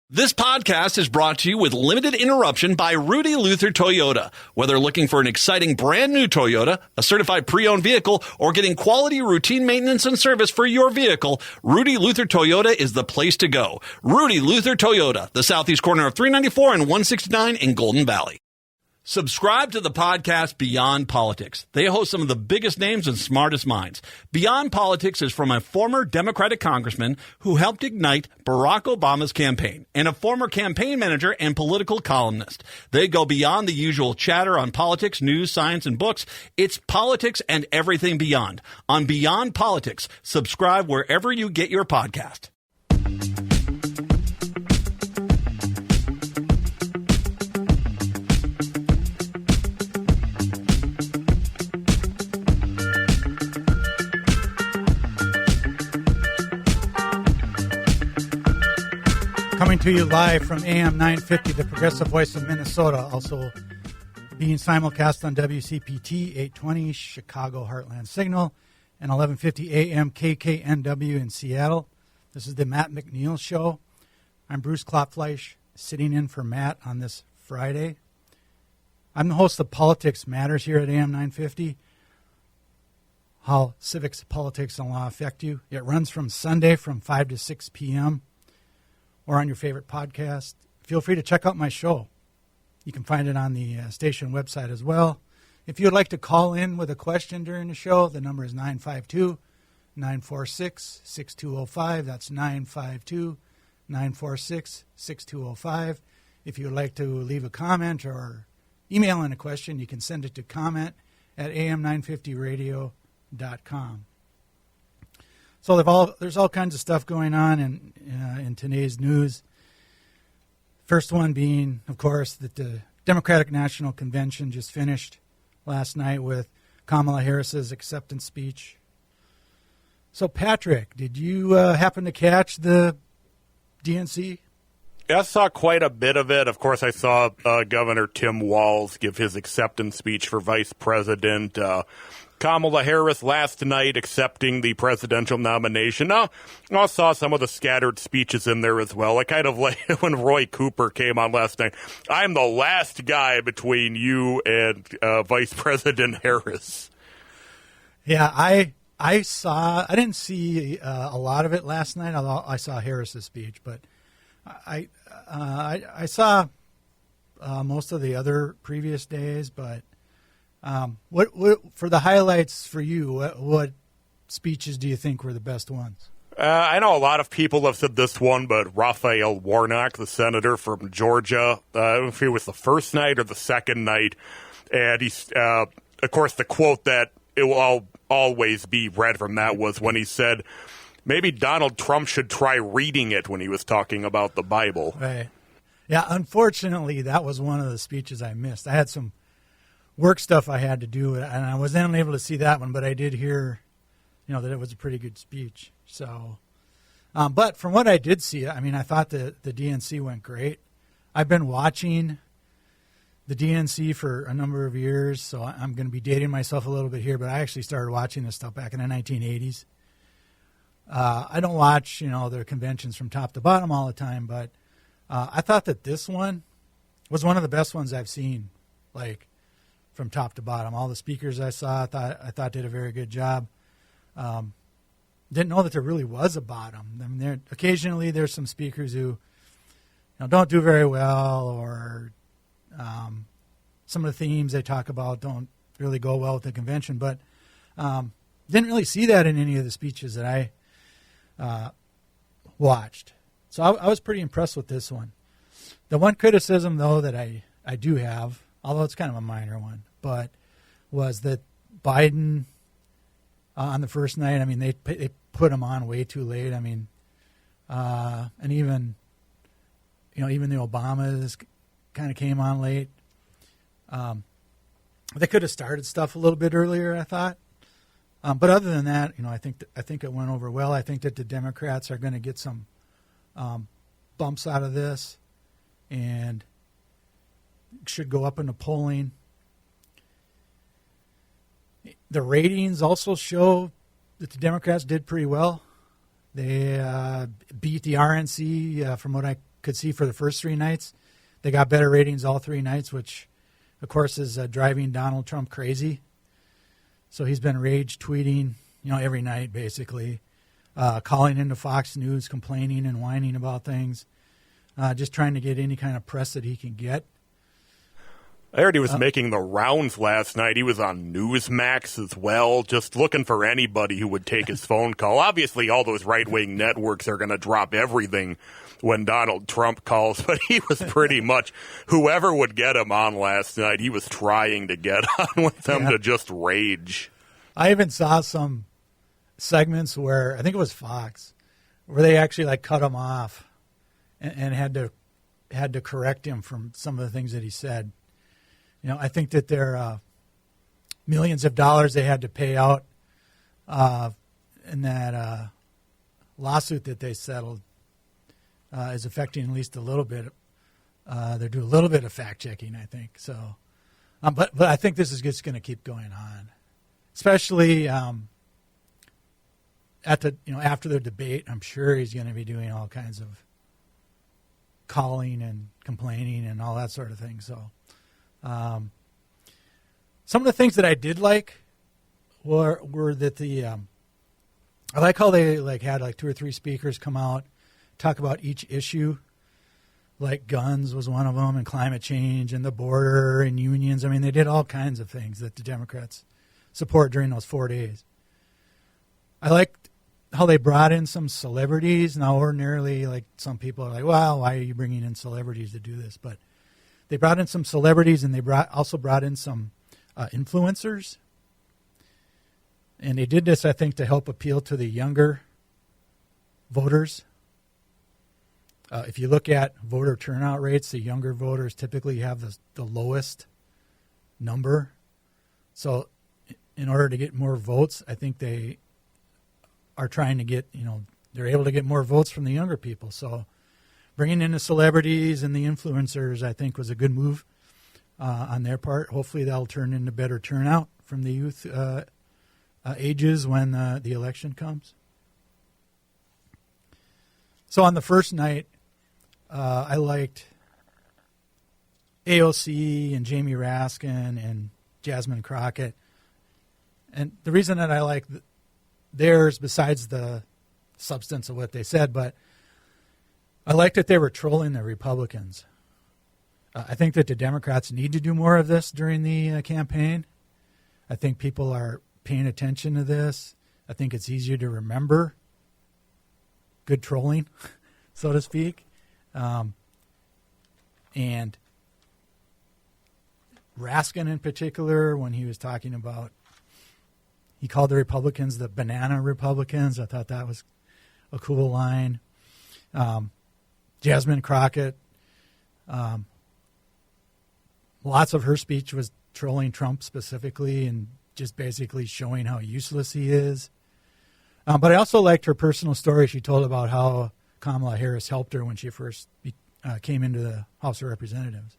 This podcast is brought to you with limited interruption by Rudy Luther Toyota. Whether looking for an exciting brand new Toyota, a certified pre-owned vehicle, or getting quality routine maintenance and service for your vehicle, Rudy Luther Toyota is the place to go. Rudy Luther Toyota, the southeast corner of 394 and 169 in Golden Valley. Subscribe to the podcast Beyond Politics. They host some of the biggest names and smartest minds. Beyond Politics is from a former Democratic congressman who helped ignite Barack Obama's campaign and a former campaign manager and political columnist. They go beyond the usual chatter on politics, news, science, and books. It's politics and everything beyond. On Beyond Politics, subscribe wherever you get your podcast. Coming to you live from AM 950, the Progressive Voice of Minnesota, also being simulcast on WCPT 820 Chicago Heartland Signal and 1150 AM KKNW in Seattle. This is the Matt McNeil Show. I'm Bruce Klopfleisch, sitting in for Matt on this Friday. I'm the host of Politics Matters here at AM 950. How civics, politics, and law affect you. It runs from Sunday from 5 to 6 p.m. or on your favorite podcast. Feel free to check out my show. You can find it on the station website as well. If you would like to call in with a question during the show, the number is 952-946-6205. That's 952-946-6205. If you would like to leave a comment or email in a question, you can send it to comment@am950radio.com. So there's all kinds of stuff going on in today's news. First one being, of course, that the Democratic National Convention just finished last night with Kamala Harris's acceptance speech. So, Patrick, did you happen to catch the DNC? I saw quite a bit of it. Of course, I saw Governor Tim Walz give his acceptance speech for vice president. Kamala Harris last night accepting the presidential nomination. I saw some of the scattered speeches in there as well. I kind of like when Roy Cooper came on last night. I'm the last guy between you and Vice President Harris. Yeah, I didn't see a lot of it last night, although I saw Harris's speech, but I saw most of the other previous days, but what for the highlights for you, what speeches do you think were the best ones? I know a lot of people have said this one, but Raphael Warnock, the senator from Georgia, I don't know if it was the first night or the second night, and he's, of course, the quote that it will always be read from that was when he said, maybe Donald Trump should try reading it when he was talking about the Bible. Right. Yeah, unfortunately, that was one of the speeches I missed. I had some work stuff I had to do, and I wasn't unable to see that one, but I did hear, that it was a pretty good speech. So, but from what I did see, I thought the DNC went great. I've been watching the DNC for a number of years, so I'm going to be dating myself a little bit here, but I actually started watching this stuff back in the 1980s. I don't watch, their conventions from top to bottom all the time, but I thought that this one was one of the best ones I've seen, from top to bottom. All the speakers I saw, I thought did a very good job. Didn't know that there really was a bottom. Occasionally there's some speakers who don't do very well, or some of the themes they talk about don't really go well with the convention. But didn't really see that in any of the speeches that I watched. So I was pretty impressed with this one. The one criticism, though, that I do have, although it's kind of a minor one, but was that Biden on the first night, they put him on way too late. And even the Obamas kind of came on late. They could have started stuff a little bit earlier, I thought. But other than that, I think it went over well. I think that the Democrats are going to get some bumps out of this, and should go up in the polling. The ratings also show that the Democrats did pretty well. They beat the RNC, from what I could see for the first 3 nights. They got better ratings all 3 nights, which, of course, is driving Donald Trump crazy. So he's been rage tweeting, every night basically, calling into Fox News, complaining and whining about things, just trying to get any kind of press that he can get. I heard he was making the rounds last night. He was on Newsmax as well, just looking for anybody who would take his phone call. Obviously, all those right-wing networks are going to drop everything when Donald Trump calls, but he was pretty much whoever would get him on last night, he was trying to get on with them to just rage. I even saw some segments where, I think it was Fox, where they actually cut him off and had to correct him from some of the things that he said. I think that there millions of dollars they had to pay out in that lawsuit that they settled is affecting at least a little bit. They're doing a little bit of fact checking, I think. So, but I think this is just going to keep going on, especially after the debate. I'm sure he's going to be doing all kinds of calling and complaining and all that sort of thing. So. Some of the things that I did like were that I like how they had 2 or 3 speakers come out, talk about each issue, like guns was one of them, and climate change, and the border, and unions. I mean, they did all kinds of things that the Democrats support during those 4 days. I liked how they brought in some celebrities. Now, ordinarily, some people are like, well, why are you bringing in celebrities to do this? But they brought in some celebrities, and they also brought in some influencers. And they did this, I think, to help appeal to the younger voters. If you look at voter turnout rates, the younger voters typically have the lowest number. So in order to get more votes, I think they are trying to get, they're able to get more votes from the younger people. So bringing in the celebrities and the influencers, I think, was a good move on their part. Hopefully that'll turn into better turnout from the youth ages when the election comes. So on the first night, I liked AOC and Jamie Raskin and Jasmine Crockett. And the reason that I like theirs, besides the substance of what they said, but I like that they were trolling the Republicans. I think that the Democrats need to do more of this during the campaign. I think people are paying attention to this. I think it's easier to remember good trolling, so to speak. And Raskin in particular, when he was talking about, he called the Republicans the banana Republicans. I thought that was a cool line. Jasmine Crockett, lots of her speech was trolling Trump specifically and just basically showing how useless he is. But I also liked her personal story. She told about how Kamala Harris helped her when she first came into the House of Representatives.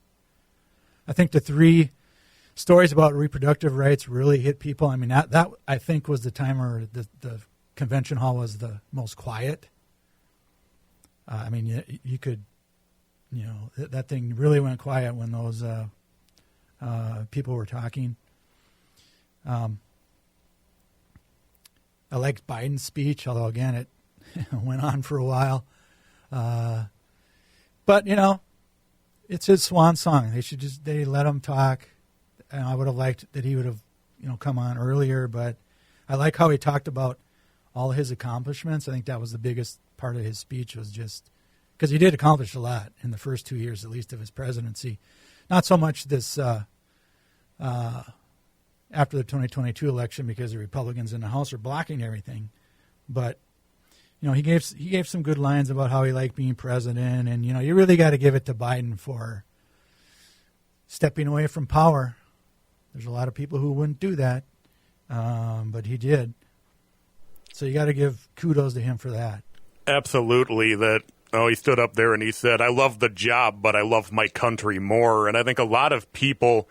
I think the 3 stories about reproductive rights really hit people. I mean, that I think was the time where the convention hall was the most quiet. I mean, you could, that thing really went quiet when those people were talking. I liked Biden's speech, although, again, it went on for a while. But, it's his swan song. They let him talk. And I would have liked that he would have, come on earlier. But I like how he talked about all his accomplishments. I think that was the biggest part of his speech, was just because he did accomplish a lot in the first 2 years, at least, of his presidency. Not so much this after the 2022 election, because the Republicans in the House are blocking everything. But, he gave some good lines about how he liked being president. And, you really got to give it to Biden for stepping away from power. There's a lot of people who wouldn't do that, but he did. So you got to give kudos to him for that. Absolutely. He stood up there and he said, I love the job, but I love my country more. And I think a lot of people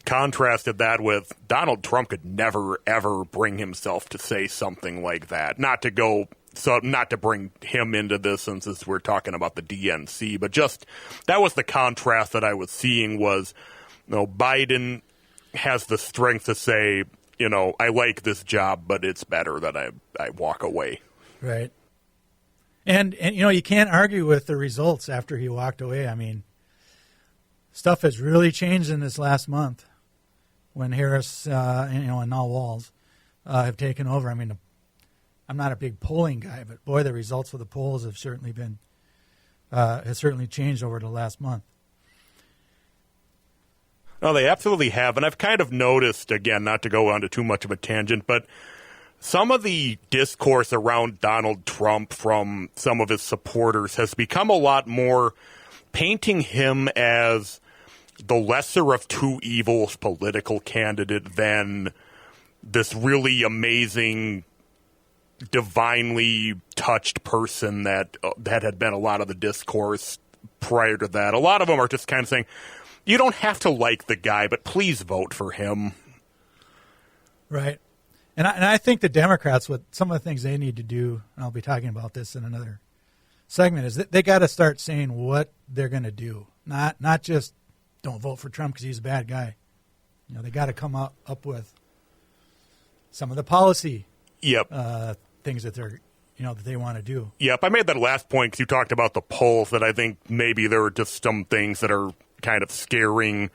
contrasted that with Donald Trump could never, ever bring himself to say something like that. Not to go so not to bring him into this since we're talking about the DNC, but just that was the contrast that I was seeing was, Biden has the strength to say, I like this job, but it's better that I walk away. Right. And you can't argue with the results after he walked away. I mean, stuff has really changed in this last month when Harris, and now Walz have taken over. I mean, I'm not a big polling guy, but boy, the results of the polls have certainly been has certainly changed over the last month. No, they absolutely have, and I've kind of noticed, again, not to go on to too much of a tangent, but some of the discourse around Donald Trump from some of his supporters has become a lot more painting him as the lesser of two evils political candidate than this really amazing, divinely touched person that had been a lot of the discourse prior to that. A lot of them are just kind of saying, you don't have to like the guy, but please vote for him. Right. And I think the Democrats, what some of the things they need to do, and I'll be talking about this in another segment, is that they got to start saying what they're going to do. Not just don't vote for Trump because he's a bad guy. They got to come up with some of the policy things that they're that they want to do. Yep, I made that last point because you talked about the polls, that I think maybe there are just some things that are kind of scaring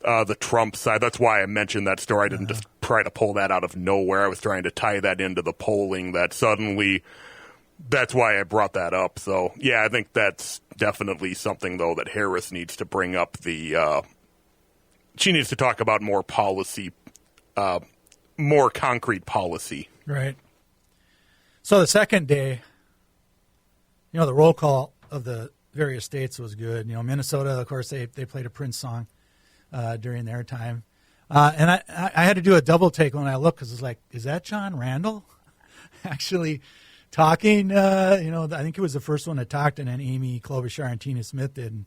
the Trump side. That's why I mentioned that story. I didn't just try to pull that out of nowhere. I was trying to tie that into the polling that suddenly, that's why I brought that up. So, yeah, I think that's definitely something, though, that Harris needs to bring up she needs to talk about more policy, more concrete policy. Right. So the second day, the roll call of the various states was good. Minnesota, of course, they played a Prince song during their time. And I had to do a double take when I looked because it's like, is that John Randall actually talking? I think it was the first one that talked, and then Amy Klobuchar and Tina Smith did.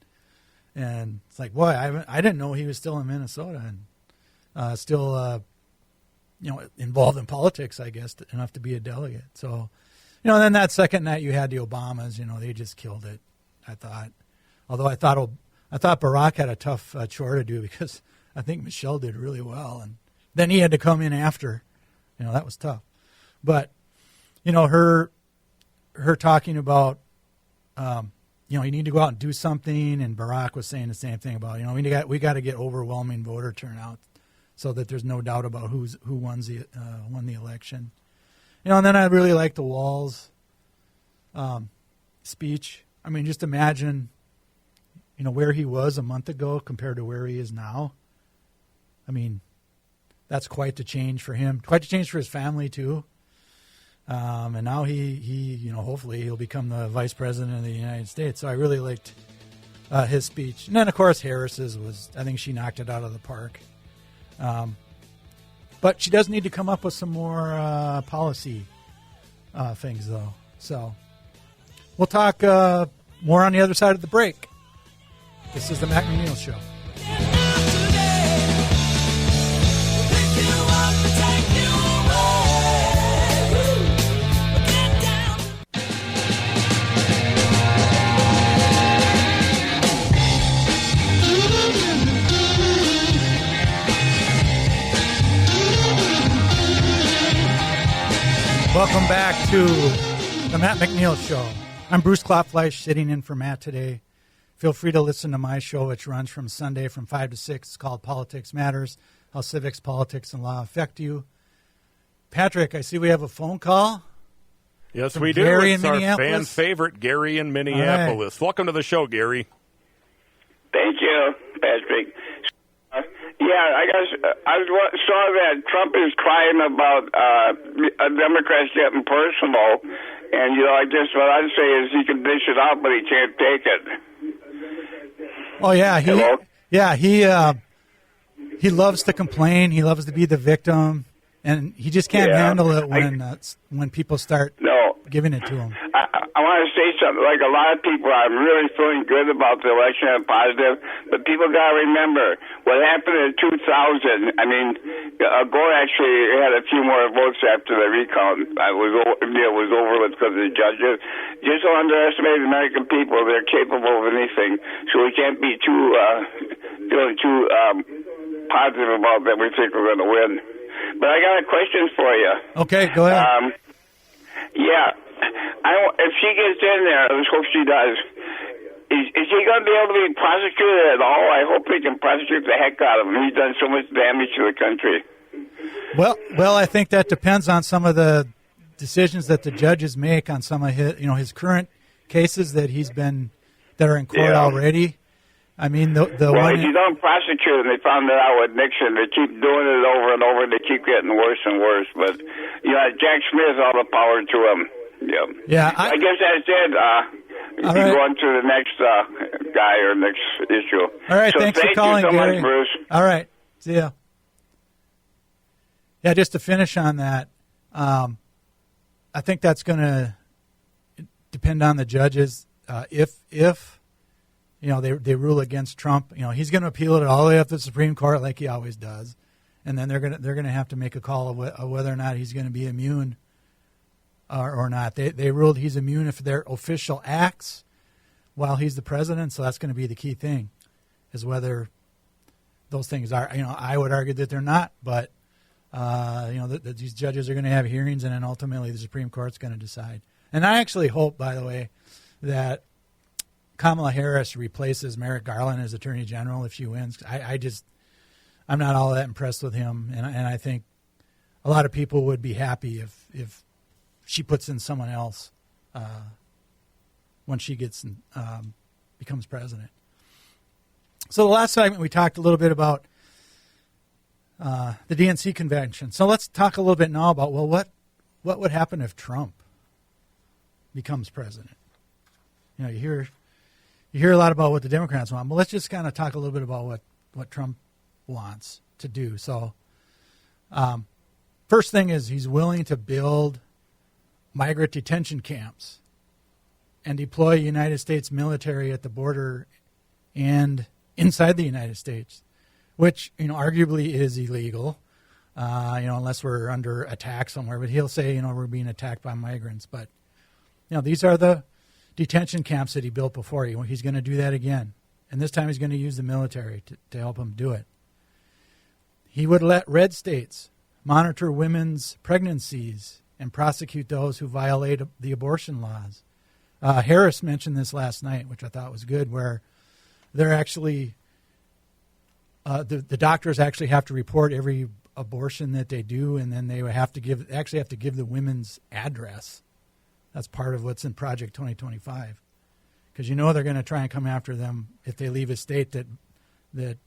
And it's like, boy, I didn't know he was still in Minnesota and still, involved in politics, I guess, enough to be a delegate. So, then that second night you had the Obamas, they just killed it, I thought. Although I thought Barack had a tough chore to do because I think Michelle did really well. And then he had to come in after. That was tough. But, her talking about, you need to go out and do something. And Barack was saying the same thing about, we got to get overwhelming voter turnout so that there's no doubt about who won the election. And then I really liked the Walz speech. I mean, just imagine, where he was a month ago compared to where he is now. I mean, that's quite the change for him, quite the change for his family too. And now he hopefully he'll become the vice president of the United States. So I really liked his speech. And then of course Harris's I think she knocked it out of the park. But she does need to come up with some more policy things though. So we'll talk more on the other side of the break. This is the McNeil Show. Welcome back to the Matt McNeil Show. I'm Bruce Klopfleisch, sitting in for Matt today. Feel free to listen to my show, which runs from Sunday from 5 to 6. It's called Politics Matters, How Civics, Politics, and Law Affect You. Patrick, I see we have a phone call. Yes, we do. Gary it's in our Minneapolis. fan favorite, Gary in Minneapolis. Right. Welcome to the show, Gary. Thank you, Patrick. I guess I saw that Trump is crying about Democrats getting personal, and I guess what I'd say is he can dish it out, but he can't take it. Oh yeah, he loves to complain. He loves to be the victim, and he just can't handle it when people start giving it to him. I want to say something. Like a lot of people, I'm really feeling good about the election and positive, but people got to remember what happened in 2000. I mean, Gore actually had a few more votes after the recount. It was over with because of the judges. Just don't underestimate the American people. They're capable of anything, so we can't be feeling too positive about that. We think we're going to win. But I got a question for you. Okay, go ahead. Yeah. If she gets in there, let's hope she does, is he going to be able to be prosecuted at all? I hope they can prosecute the heck out of him. He's done so much damage to the country. Well, I think that depends on some of the decisions that the judges make on some of his current cases that are in court already. I mean, if you don't prosecute him, they found it out with Nixon. They keep doing it over and over. They keep getting worse and worse. But Jack Smith, all the power to him. Yeah. I guess that's it. You can go on to the next guy or next issue. All right. So thanks for calling, you so Gary. much, Bruce. All right. See ya. Yeah, just to finish on that, I think that's going to depend on the judges. If they rule against Trump, he's going to appeal it all the way up to the Supreme Court like he always does, and then they're going to have to make a call of whether or not he's going to be immune or not. They ruled he's immune if they're official acts while he's the president, so that's going to be the key thing, is whether those things are. I would argue that they're not, but that these judges are going to have hearings, and then ultimately the Supreme Court's going to decide. And I actually hope, by the way, that Kamala Harris replaces Merrick Garland as Attorney General if she wins. I'm not all that impressed with him, and I think a lot of people would be happy if she puts in someone else when she becomes president. So the last segment we talked a little bit about the DNC convention. So let's talk a little bit now about what would happen if Trump becomes president. You hear a lot about what the Democrats want, but let's just kind of talk a little bit about what Trump wants to do. So first thing is he's willing to build migrant detention camps and deploy United States military at the border and inside the United States, which arguably is illegal, unless we're under attack somewhere. But he'll say, we're being attacked by migrants. But these are the detention camps that he built before. He's going to do that again. And this time he's going to use the military to help him do it. He would let red states monitor women's pregnancies and prosecute those who violate the abortion laws. Harris mentioned this last night, which I thought was good, where they're actually, the doctors actually have to report every abortion that they do, and then they would have to give the women's address. That's part of what's in Project 2025, because they're going to try and come after them if they leave a state that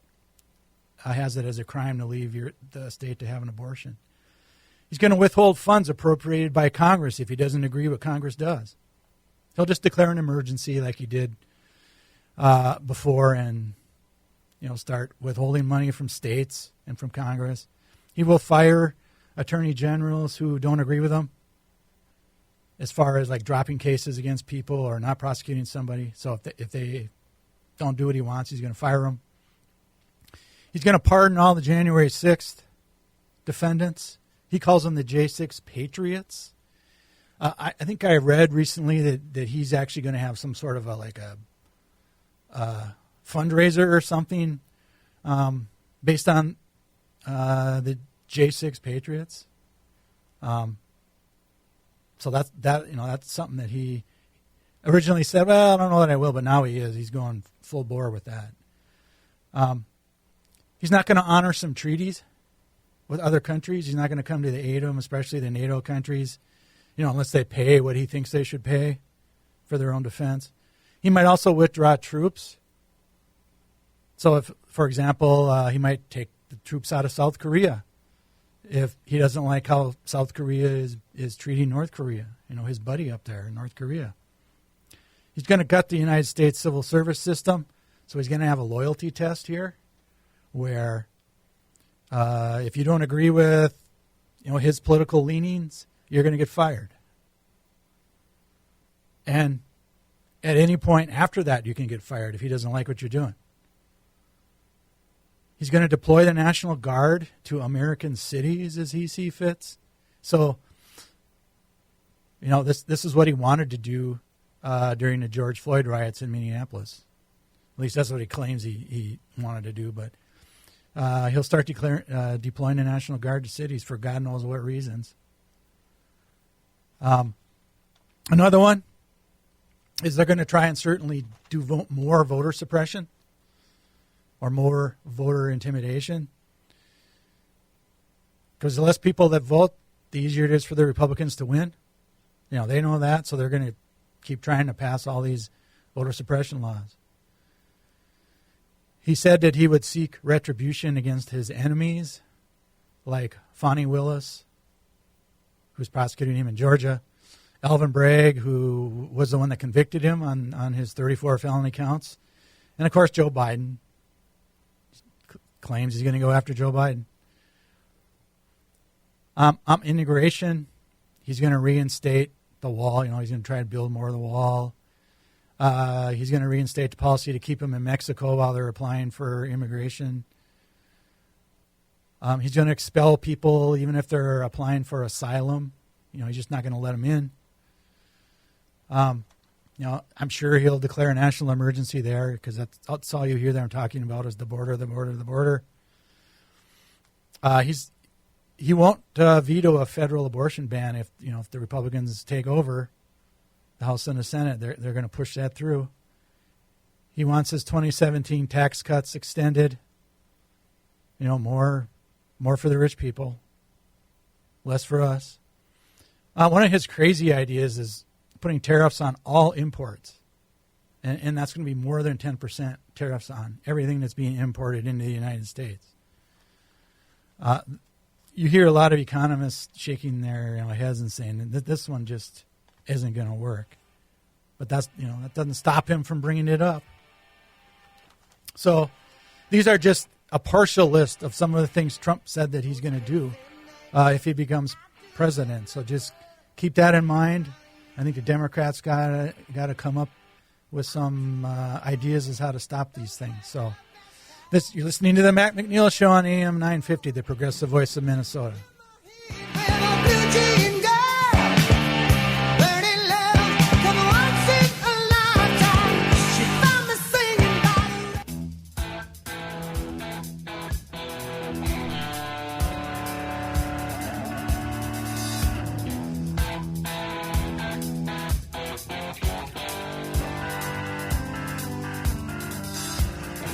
has it as a crime to leave the state to have an abortion. He's going to withhold funds appropriated by Congress if he doesn't agree what Congress does. He'll just declare an emergency like he did before, and start withholding money from states and from Congress. He will fire attorney generals who don't agree with him, as far as like dropping cases against people or not prosecuting somebody. So if they don't do what he wants, he's going to fire them. He's going to pardon all the January 6th defendants. He calls them the J6 Patriots. I think I read recently that he's actually going to have some sort of a fundraiser or something based on the J6 Patriots. So that's something that he originally said, well, I don't know that I will, but now he is. He's going full bore with that. He's not going to honor some treaties with other countries. He's not going to come to the aid of them, especially the NATO countries, unless they pay what he thinks they should pay for their own defense. He might also withdraw troops. So if, for example, he might take the troops out of South Korea if he doesn't like how South Korea is treating North Korea, his buddy up there in North Korea. He's going to gut the United States civil service system, so he's going to have a loyalty test here where if you don't agree with his political leanings, you're going to get fired. And at any point after that, you can get fired if he doesn't like what you're doing. He's going to deploy the National Guard to American cities as he sees fits. So, this is what he wanted to do during the George Floyd riots in Minneapolis. At least that's what he claims he wanted to do. But he'll start deploying the National Guard to cities for God knows what reasons. Another one is they're going to try and certainly do more voter suppression or more voter intimidation. Because the less people that vote, the easier it is for the Republicans to win. They know that, so they're going to keep trying to pass all these voter suppression laws. He said that he would seek retribution against his enemies, like Fonnie Willis, who's prosecuting him in Georgia, Alvin Bragg, who was the one that convicted him on his 34 felony counts, and of course Joe Biden claims he's going to go after Joe Biden. Integration, he's going to reinstate the wall. He's going to try to build more of the wall. He's going to reinstate the policy to keep them in Mexico while they're applying for immigration. He's going to expel people even if they're applying for asylum. He's just not going to let them in. I'm sure he'll declare a national emergency there because that's all you hear them talking about is the border, the border, the border. He won't veto a federal abortion ban if the Republicans take over the House and the Senate. They're going to push that through. He wants his 2017 tax cuts extended. More for the rich people, less for us. One of his crazy ideas is putting tariffs on all imports. And that's going to be more than 10% tariffs on everything that's being imported into the United States. You hear a lot of economists shaking their heads and saying that this one just isn't going to work. But that doesn't stop him from bringing it up. So these are just a partial list of some of the things Trump said that he's going to do if he becomes president. So just keep that in mind. I think the Democrats got to come up with some ideas as how to stop these things. So you're listening to the Matt McNeil Show on AM 950, the progressive voice of Minnesota.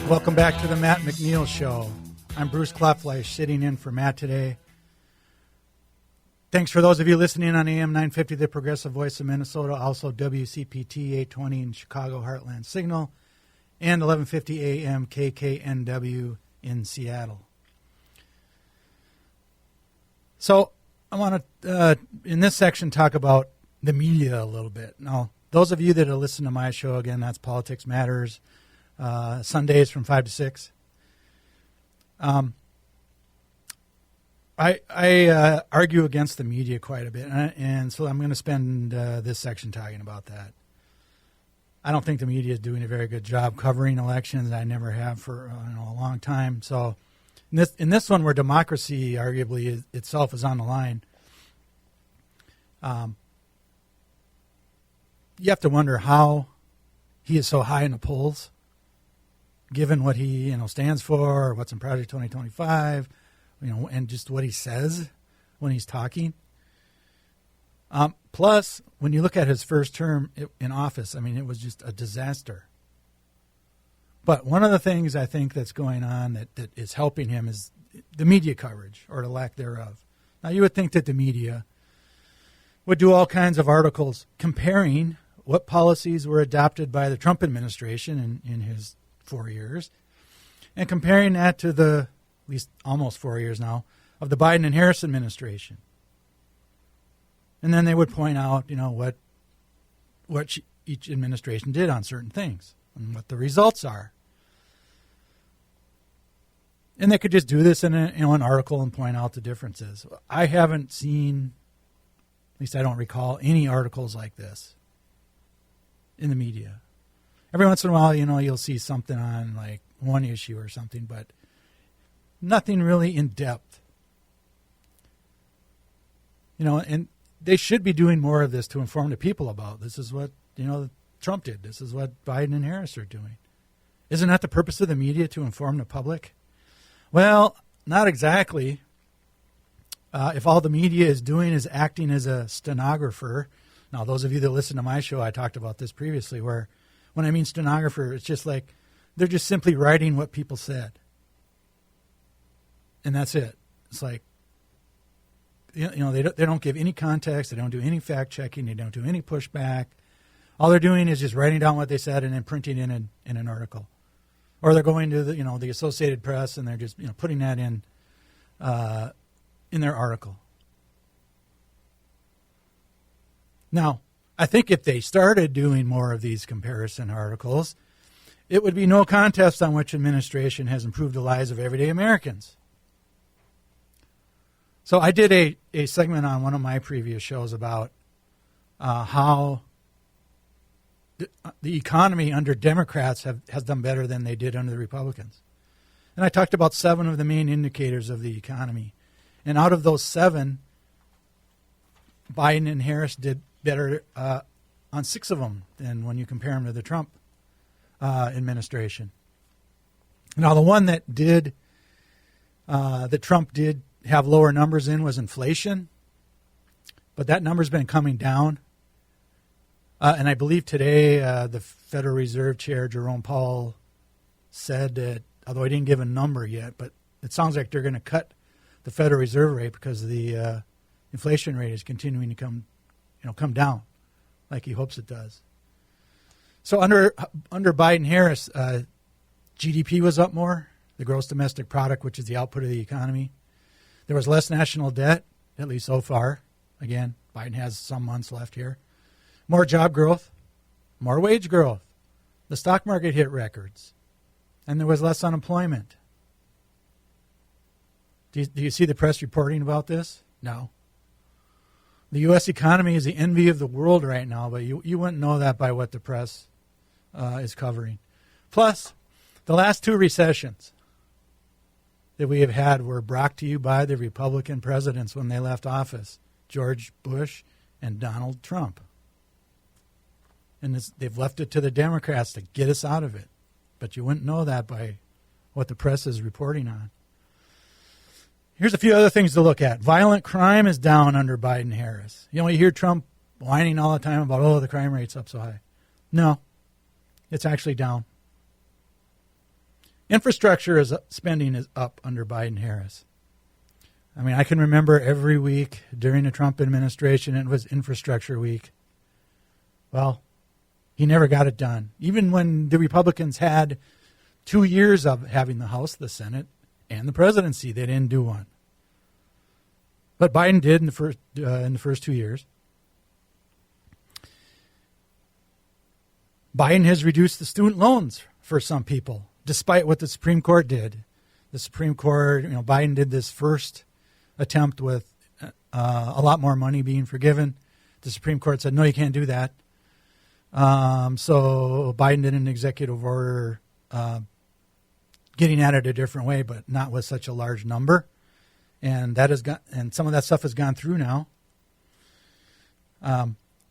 Welcome back to the Matt McNeil Show. I'm Bruce Klopfleisch, sitting in for Matt today. Thanks for those of you listening on AM 950, the progressive voice of Minnesota, also WCPT 820 in Chicago Heartland Signal, and 1150 AM KKNW in Seattle. So I want to, in this section, talk about the media a little bit. Now, those of you that have listened to my show, again, that's Politics Matters, Sundays from 5 to 6. I argue against the media quite a bit, and so I'm going to spend this section talking about that. I don't think the media is doing a very good job covering elections. I never have for a long time. So in this one, where democracy arguably itself is on the line, you have to wonder how he is so high in the polls, given what he stands for, what's in Project 2025, and just what he says when he's talking. Plus, when you look at his first term in office, it was just a disaster. But one of the things I think that's going on that is helping him is the media coverage, or the lack thereof. Now, you would think that the media would do all kinds of articles comparing what policies were adopted by the Trump administration in his 4 years, and comparing that to the, at least almost 4 years now, of the Biden and Harris administration. And then they would point out, what each administration did on certain things and what the results are. And they could just do this in an article and point out the differences. I haven't seen, at least I don't recall, any articles like this. in the media. Every once in a while, you'll see something on like one issue or something, but nothing really in depth. And they should be doing more of this to inform the people about. This is what, Trump did. This is what Biden and Harris are doing. Isn't that the purpose of the media, to inform the public? Well, not exactly. If all the media is doing is acting as a stenographer. Now, those of you that listen to my show, I talked about this previously, where when I mean stenographer, it's just like they're just simply writing what people said. And that's it. It's like, they don't give any context. They don't do any fact checking. They don't do any pushback. All they're doing is just writing down what they said and then printing it in an article. Or they're going to the Associated Press and they're just putting that in their article. Now, I think if they started doing more of these comparison articles, it would be no contest on which administration has improved the lives of everyday Americans. So I did a segment on one of my previous shows about how the economy under Democrats has done better than they did under the Republicans. And I talked about 7 of the main indicators of the economy. And out of those 7, Biden and Harris did better on 6 of them than when you compare them to the Trump administration. Now, the one that Trump did have lower numbers in was inflation, but that number's been coming down. And I believe today the Federal Reserve Chair, Jerome Powell, said that, although he didn't give a number yet, but it sounds like they're going to cut the Federal Reserve rate because the inflation rate is continuing to come down like he hopes it does. So under Biden-Harris, GDP was up more, the gross domestic product, which is the output of the economy. There was less national debt, at least so far. Again, Biden has some months left here. More job growth, more wage growth. The stock market hit records, and there was less unemployment. Do you see the press reporting about this? No. The U.S. economy is the envy of the world right now, but you wouldn't know that by what the press is covering. Plus, the last 2 recessions that we have had were brought to you by the Republican presidents when they left office, George Bush and Donald Trump. And they've left it to the Democrats to get us out of it. But you wouldn't know that by what the press is reporting on. Here's a few other things to look at. Violent crime is down under Biden-Harris. You hear Trump whining all the time about, the crime rate's up so high. No, it's actually down. Infrastructure spending is up under Biden-Harris. I mean, I can remember every week during the Trump administration, it was infrastructure week. Well, he never got it done. Even when the Republicans had 2 years of having the House, the Senate, and the presidency, they didn't do one. But Biden did in the first 2 years. Biden has reduced the student loans for some people, despite what the Supreme Court did. The Supreme Court, Biden did this first attempt with a lot more money being forgiven. The Supreme Court said, no, you can't do that. So Biden did an executive order getting at it a different way, but not with such a large number. And some of that stuff has gone through now.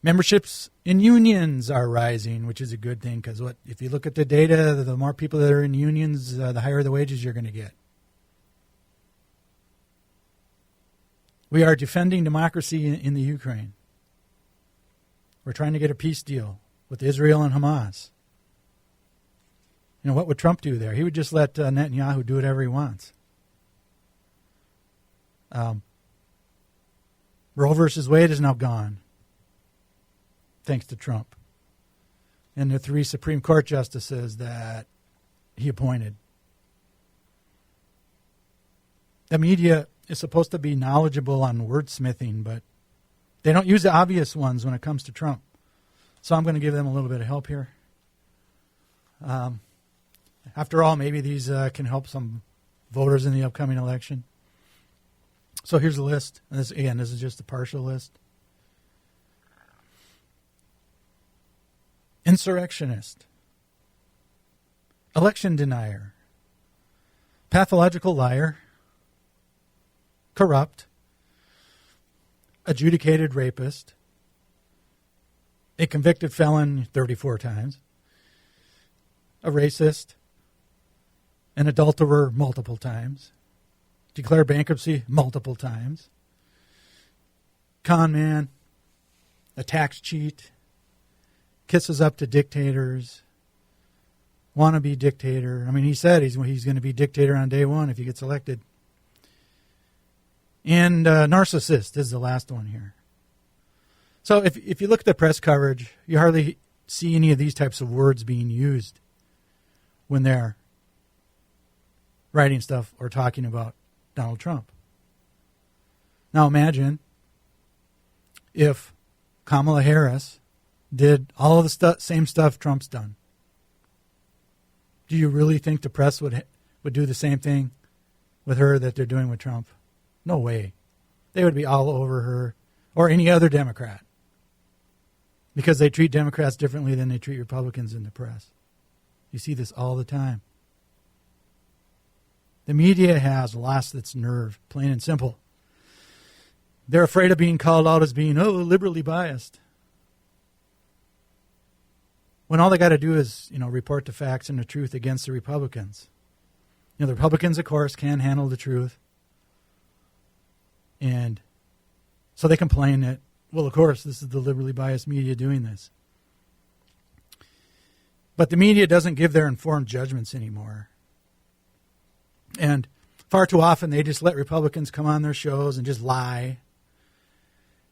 Memberships in unions are rising, which is a good thing because if you look at the data, the more people that are in unions, the higher the wages you're going to get. We are defending democracy in the Ukraine. We're trying to get a peace deal with Israel and Hamas. What would Trump do there? He would just let Netanyahu do whatever he wants. Roe versus Wade is now gone, thanks to Trump and the 3 Supreme Court justices that he appointed. The media is supposed to be knowledgeable on wordsmithing, but they don't use the obvious ones when it comes to Trump. So I'm going to give them a little bit of help here. After all, maybe these can help some voters in the upcoming election. So here's the list. And this is just a partial list. In insurrectionist, election denier, pathological liar, corrupt, adjudicated rapist, a convicted felon 34 times, a racist, an adulterer multiple times, declared bankruptcy multiple times, con man, a tax cheat, kisses up to dictators, wannabe dictator. I mean, he said he's going to be dictator on day one if he gets elected. And narcissist is the last one here. So if you look at the press coverage, you hardly see any of these types of words being used when they're writing stuff or talking about Donald Trump. Now imagine if Kamala Harris did all of the same stuff Trump's done. Do you really think the press would do the same thing with her that they're doing with Trump? No way. They would be all over her or any other Democrat because they treat Democrats differently than they treat Republicans in the press. You see this all the time. The media has lost its nerve, plain and simple. They're afraid of being called out as being, liberally biased. When all they got to do is, report the facts and the truth against the Republicans. The Republicans, of course, can handle the truth. And so they complain that, well, of course, this is the liberally biased media doing this. But the media doesn't give their informed judgments anymore. And far too often they just let Republicans come on their shows and just lie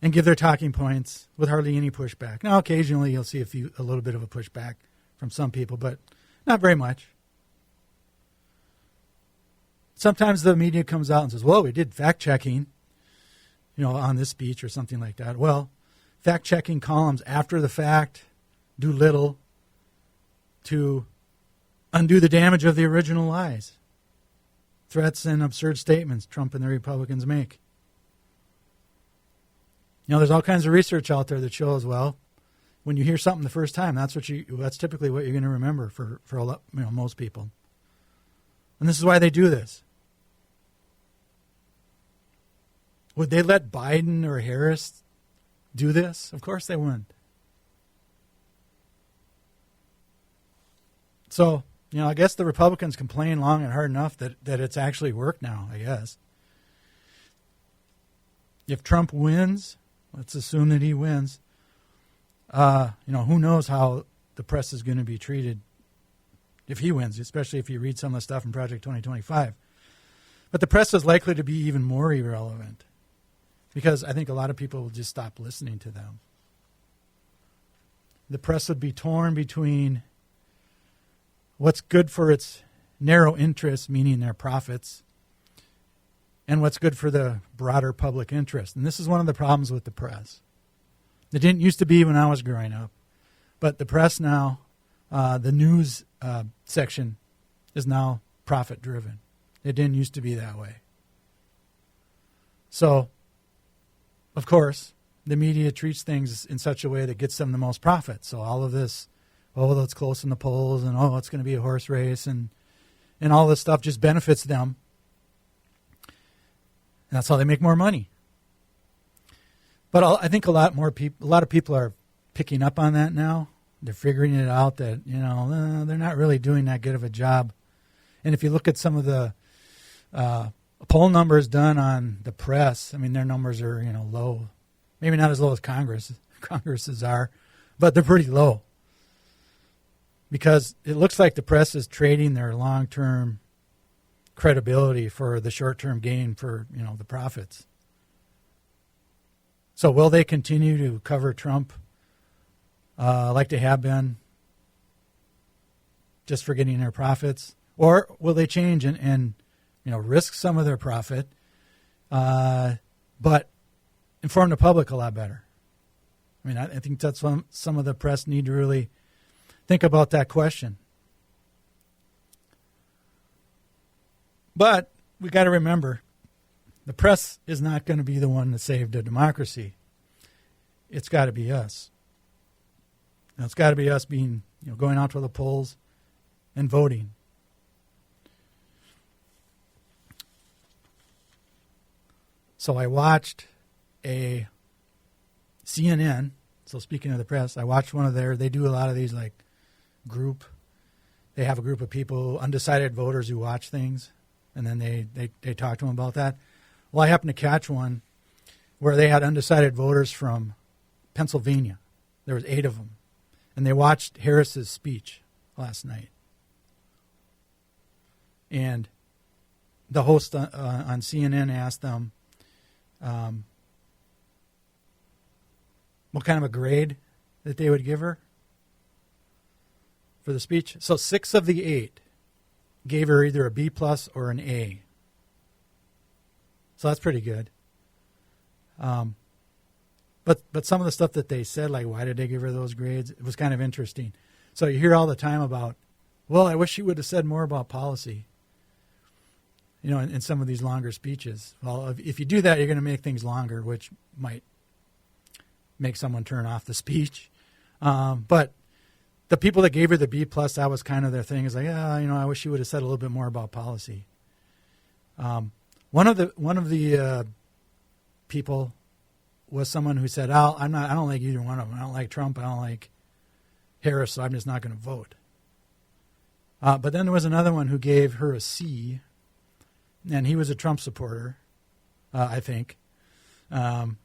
and give their talking points with hardly any pushback. Now, occasionally you'll see a little bit of a pushback from some people, but not very much. Sometimes the media comes out and says, well, we did fact-checking, on this speech or something like that. Well, fact-checking columns after the fact do little to undo the damage of the original lies, threats, and absurd statements Trump and the Republicans make. There's all kinds of research out there that shows, well, when you hear something the first time, that's typically what you're going to remember for a lot, most people. And this is why they do this. Would they let Biden or Harris do this? Of course they wouldn't. So, I guess the Republicans complain long and hard enough that it's actually worked now, I guess. If Trump wins, let's assume that he wins, who knows how the press is going to be treated if he wins, especially if you read some of the stuff in Project 2025. But the press is likely to be even more irrelevant because I think a lot of people will just stop listening to them. The press would be torn between what's good for its narrow interests, meaning their profits, and what's good for the broader public interest. And this is one of the problems with the press. It didn't used to be when I was growing up, but the press now, the news section is now profit-driven. It didn't used to be that way. So, of course, the media treats things in such a way that gets them the most profit. So all of this, it's close in the polls, and it's going to be a horse race, and all this stuff just benefits them. And that's how they make more money. But I think a lot of people are picking up on that now. They're figuring it out that, they're not really doing that good of a job. And if you look at some of the poll numbers done on the press, their numbers are, low. Maybe not as low as Congress's are, but they're pretty low. Because it looks like the press is trading their long-term credibility for the short-term gain for, the profits. So will they continue to cover Trump like they have been just for getting their profits? Or will they change and risk some of their profit, but inform the public a lot better? I think that's what some of the press need to really think about that question. But we got to remember, the press is not going to be the one to save the democracy. It's got to be us. Now, it's got to be us being, going out to the polls and voting. So I watched a CNN. So speaking of the press, I watched one of they do a lot of these like they have a group of people, undecided voters who watch things, and then they talk to them about that. Well, I happened to catch one where they had undecided voters from Pennsylvania. There was 8 of them, and they watched Harris's speech last night. And the host on CNN asked them, what kind of a grade that they would give her for the speech. So 6 of the 8 gave her either a B+ or an A. So that's pretty good. But some of the stuff that they said, like why did they give her those grades, it was kind of interesting. So you hear all the time about, well, I wish she would have said more about policy, in some of these longer speeches. Well, if you do that, you're going to make things longer, which might make someone turn off the speech. But the people that gave her the B+, that was kind of their thing. Is like, I wish she would have said a little bit more about policy. One of the people was someone who said, I don't like either one of them. I don't like Trump. I don't like Harris, so I'm just not going to vote. But then there was another one who gave her a C, and he was a Trump supporter, I think. And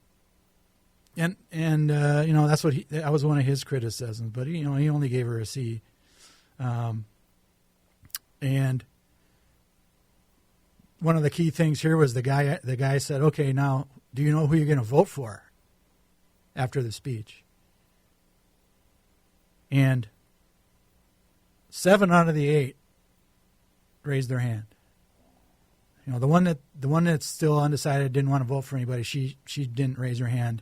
that's what that was one of his criticisms. But he only gave her a C. And one of the key things here was the guy said, okay, now do you know who you're going to vote for after the speech? And 7 out of the 8 raised their hand. The one that's still undecided, didn't want to vote for anybody, she didn't raise her hand.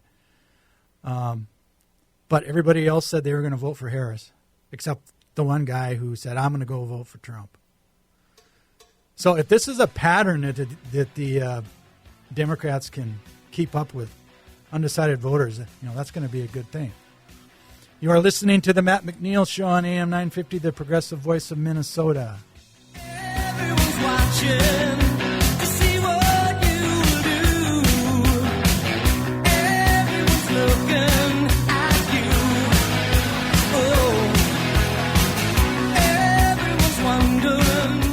But everybody else said they were going to vote for Harris, except the one guy who said, I'm going to go vote for Trump. So if this is a pattern that the Democrats can keep up with undecided voters, that's going to be a good thing. You are listening to the Matt McNeil Show on AM 950, the progressive voice of Minnesota. Everyone's watching to see what you do. Everyone's looking at you. Oh, everyone's wondering.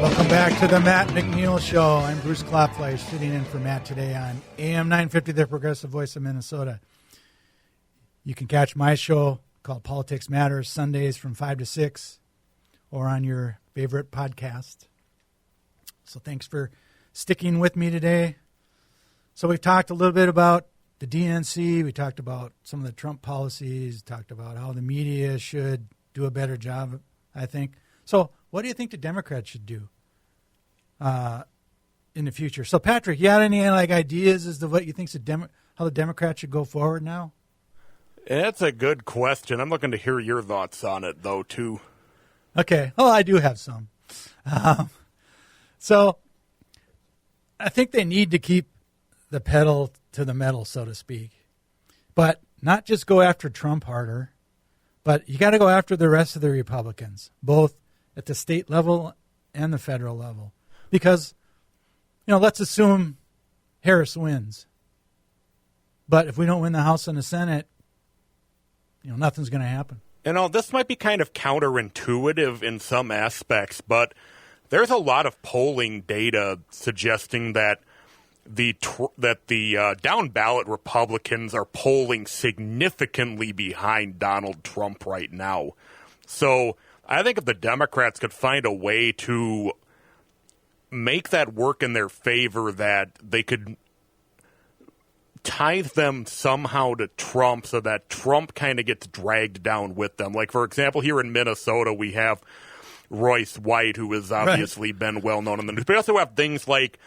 Welcome back to the Matt McNeil Show. I'm Bruce Klopfleisch, sitting in for Matt today on AM 950, the progressive voice of Minnesota. You can catch my show called Politics Matters Sundays from 5 to 6 or on your favorite podcast. So thanks for sticking with me today. So we've talked a little bit about the DNC. We talked about some of the Trump policies, talked about how the media should do a better job, I think. So what do you think the Democrats should do in the future? So, Patrick, you had any ideas as to what you think how the Democrats should go forward now? It's a good question. I'm looking to hear your thoughts on it, though, too. Okay. Oh, I do have some. So, I think they need to keep the pedal to the metal, so to speak, but not just go after Trump harder, but you got to go after the rest of the Republicans, both at the state level and the federal level. Because, let's assume Harris wins. But if we don't win the House and the Senate, nothing's going to happen. This might be kind of counterintuitive in some aspects, but there's a lot of polling data suggesting that the down ballot Republicans are polling significantly behind Donald Trump right now. So I think if the Democrats could find a way to make that work in their favor, that they could tie them somehow to Trump so that Trump kind of gets dragged down with them. Like, for example, here in Minnesota, we have Royce White, who has obviously been well known in the news. But you also have things like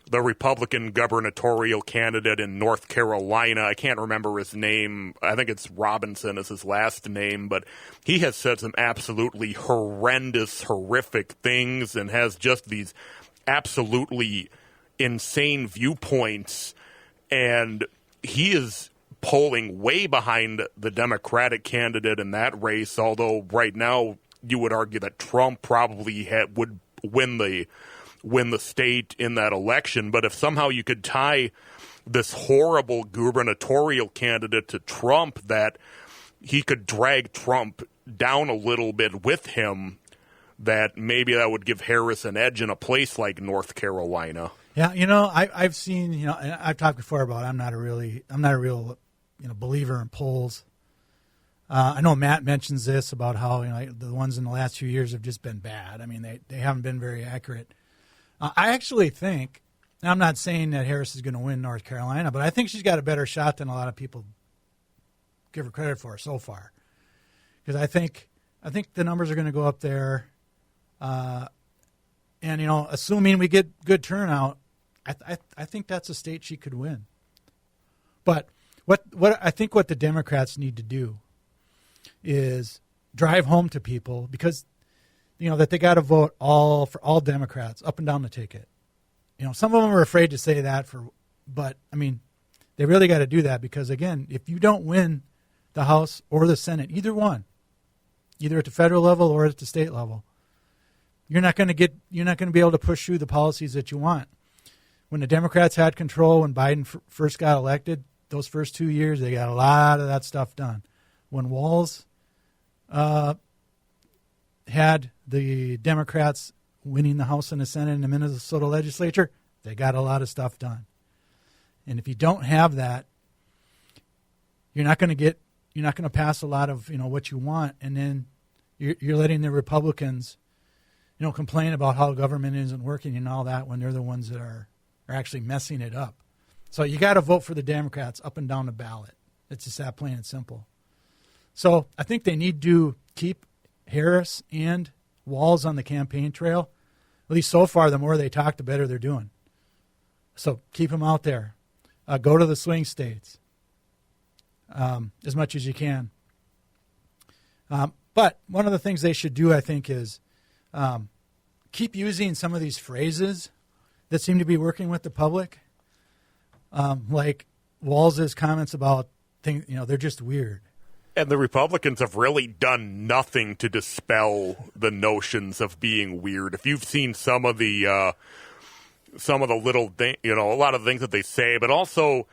the Republican gubernatorial candidate in North Carolina. I can't remember his name. I think it's Robinson is his last name, but he has said some absolutely horrendous, horrific things and has just these absolutely insane viewpoints. And he is polling way behind the Democratic candidate in that race, although right now you would argue that Trump probably would win the state in that election. But if somehow you could tie this horrible gubernatorial candidate to Trump, that he could drag Trump down a little bit with him, that maybe that would give Harris an edge in a place like North Carolina. Yeah, I've seen, and I've talked before about I'm not a real believer in polls. I know Matt mentions this about how the ones in the last few years have just been bad. I mean, they haven't been very accurate. I actually think, and I'm not saying that Harris is going to win North Carolina, but I think she's got a better shot than a lot of people give her credit for so far. Because I think the numbers are going to go up there, and assuming we get good turnout, I think that's a state she could win. But what I think what the Democrats need to do is drive home to people, because that they got to vote for all Democrats up and down the ticket. Some of them are afraid to say that but I mean, they really got to do that, because again, if you don't win the House or the Senate, either one, either at the federal level or at the state level, you're not going to be able to push through the policies that you want. When the Democrats had control, when Biden first got elected, those first 2 years, they got a lot of that stuff done. When Walz had the Democrats winning the House and the Senate and the Minnesota legislature, they got a lot of stuff done. And if you don't have that, you're not going to pass a lot of what you want, and then you're letting the Republicans complain about how government isn't working and all that, when they're the ones that are actually messing it up. So you got to vote for the Democrats up and down the ballot. It's just that plain and simple. So I think they need to keep Harris and Walz on the campaign trail. At least so far, the more they talk, the better they're doing. So keep them out there. Go to the swing states as much as you can. But one of the things they should do, I think, is keep using some of these phrases that seem to be working with the public. Like Walz's comments about things, they're just weird. And the Republicans have really done nothing to dispel the notions of being weird. If you've seen some of the little things, a lot of things that they say, but also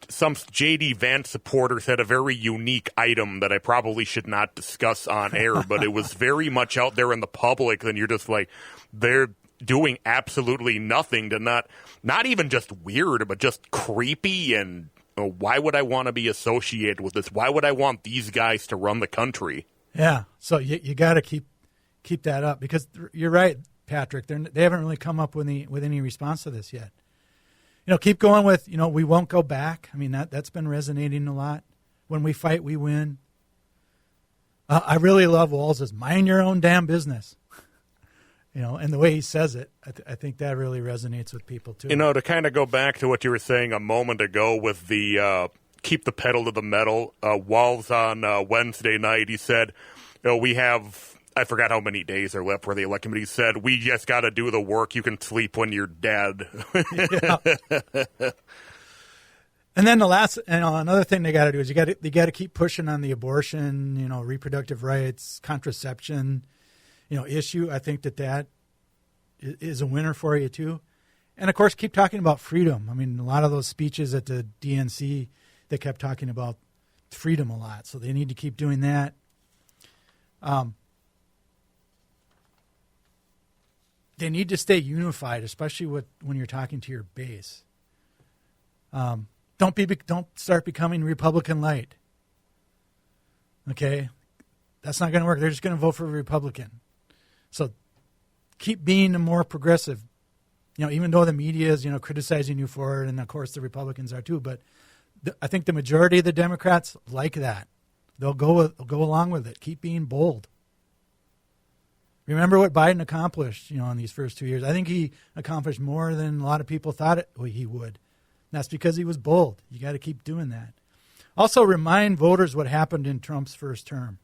some J.D. Vance supporters had a very unique item that I probably should not discuss on air, but it was very much out there in the public, and you're just like, they're doing absolutely nothing to not even just weird, but just creepy. And why would I want to be associated with this? Why would I want these guys to run the country? Yeah, so you got to keep that up, because you're right, Patrick. They haven't really come up with any response to this yet. Keep going with we won't go back. I mean, that's been resonating a lot. When we fight, we win. I really love Walz's "mind your own damn business." And the way he says it, I think that really resonates with people too. To kind of go back to what you were saying a moment ago with the keep the pedal to the metal. Walz on Wednesday night, he said, we have, I forgot how many days are left for the election, but he said, we just got to do the work. You can sleep when you're dead. Yeah. And then another thing they got to do is you got to keep pushing on the abortion, reproductive rights, contraception, issue. I think that is a winner for you too. And of course, keep talking about freedom. I mean, a lot of those speeches at the DNC, they kept talking about freedom a lot. So they need to keep doing that. They need to stay unified, especially when you're talking to your base. Don't start becoming Republican light. Okay, that's not going to work. They're just going to vote for a Republican. So keep being more progressive. Even though the media is criticizing you for it, and of course the Republicans are too. But I think the majority of the Democrats like that. They'll go along with it. Keep being bold. Remember what Biden accomplished, in these first 2 years. I think he accomplished more than a lot of people thought he would. And that's because he was bold. You got to keep doing that. Also, remind voters what happened in Trump's first term.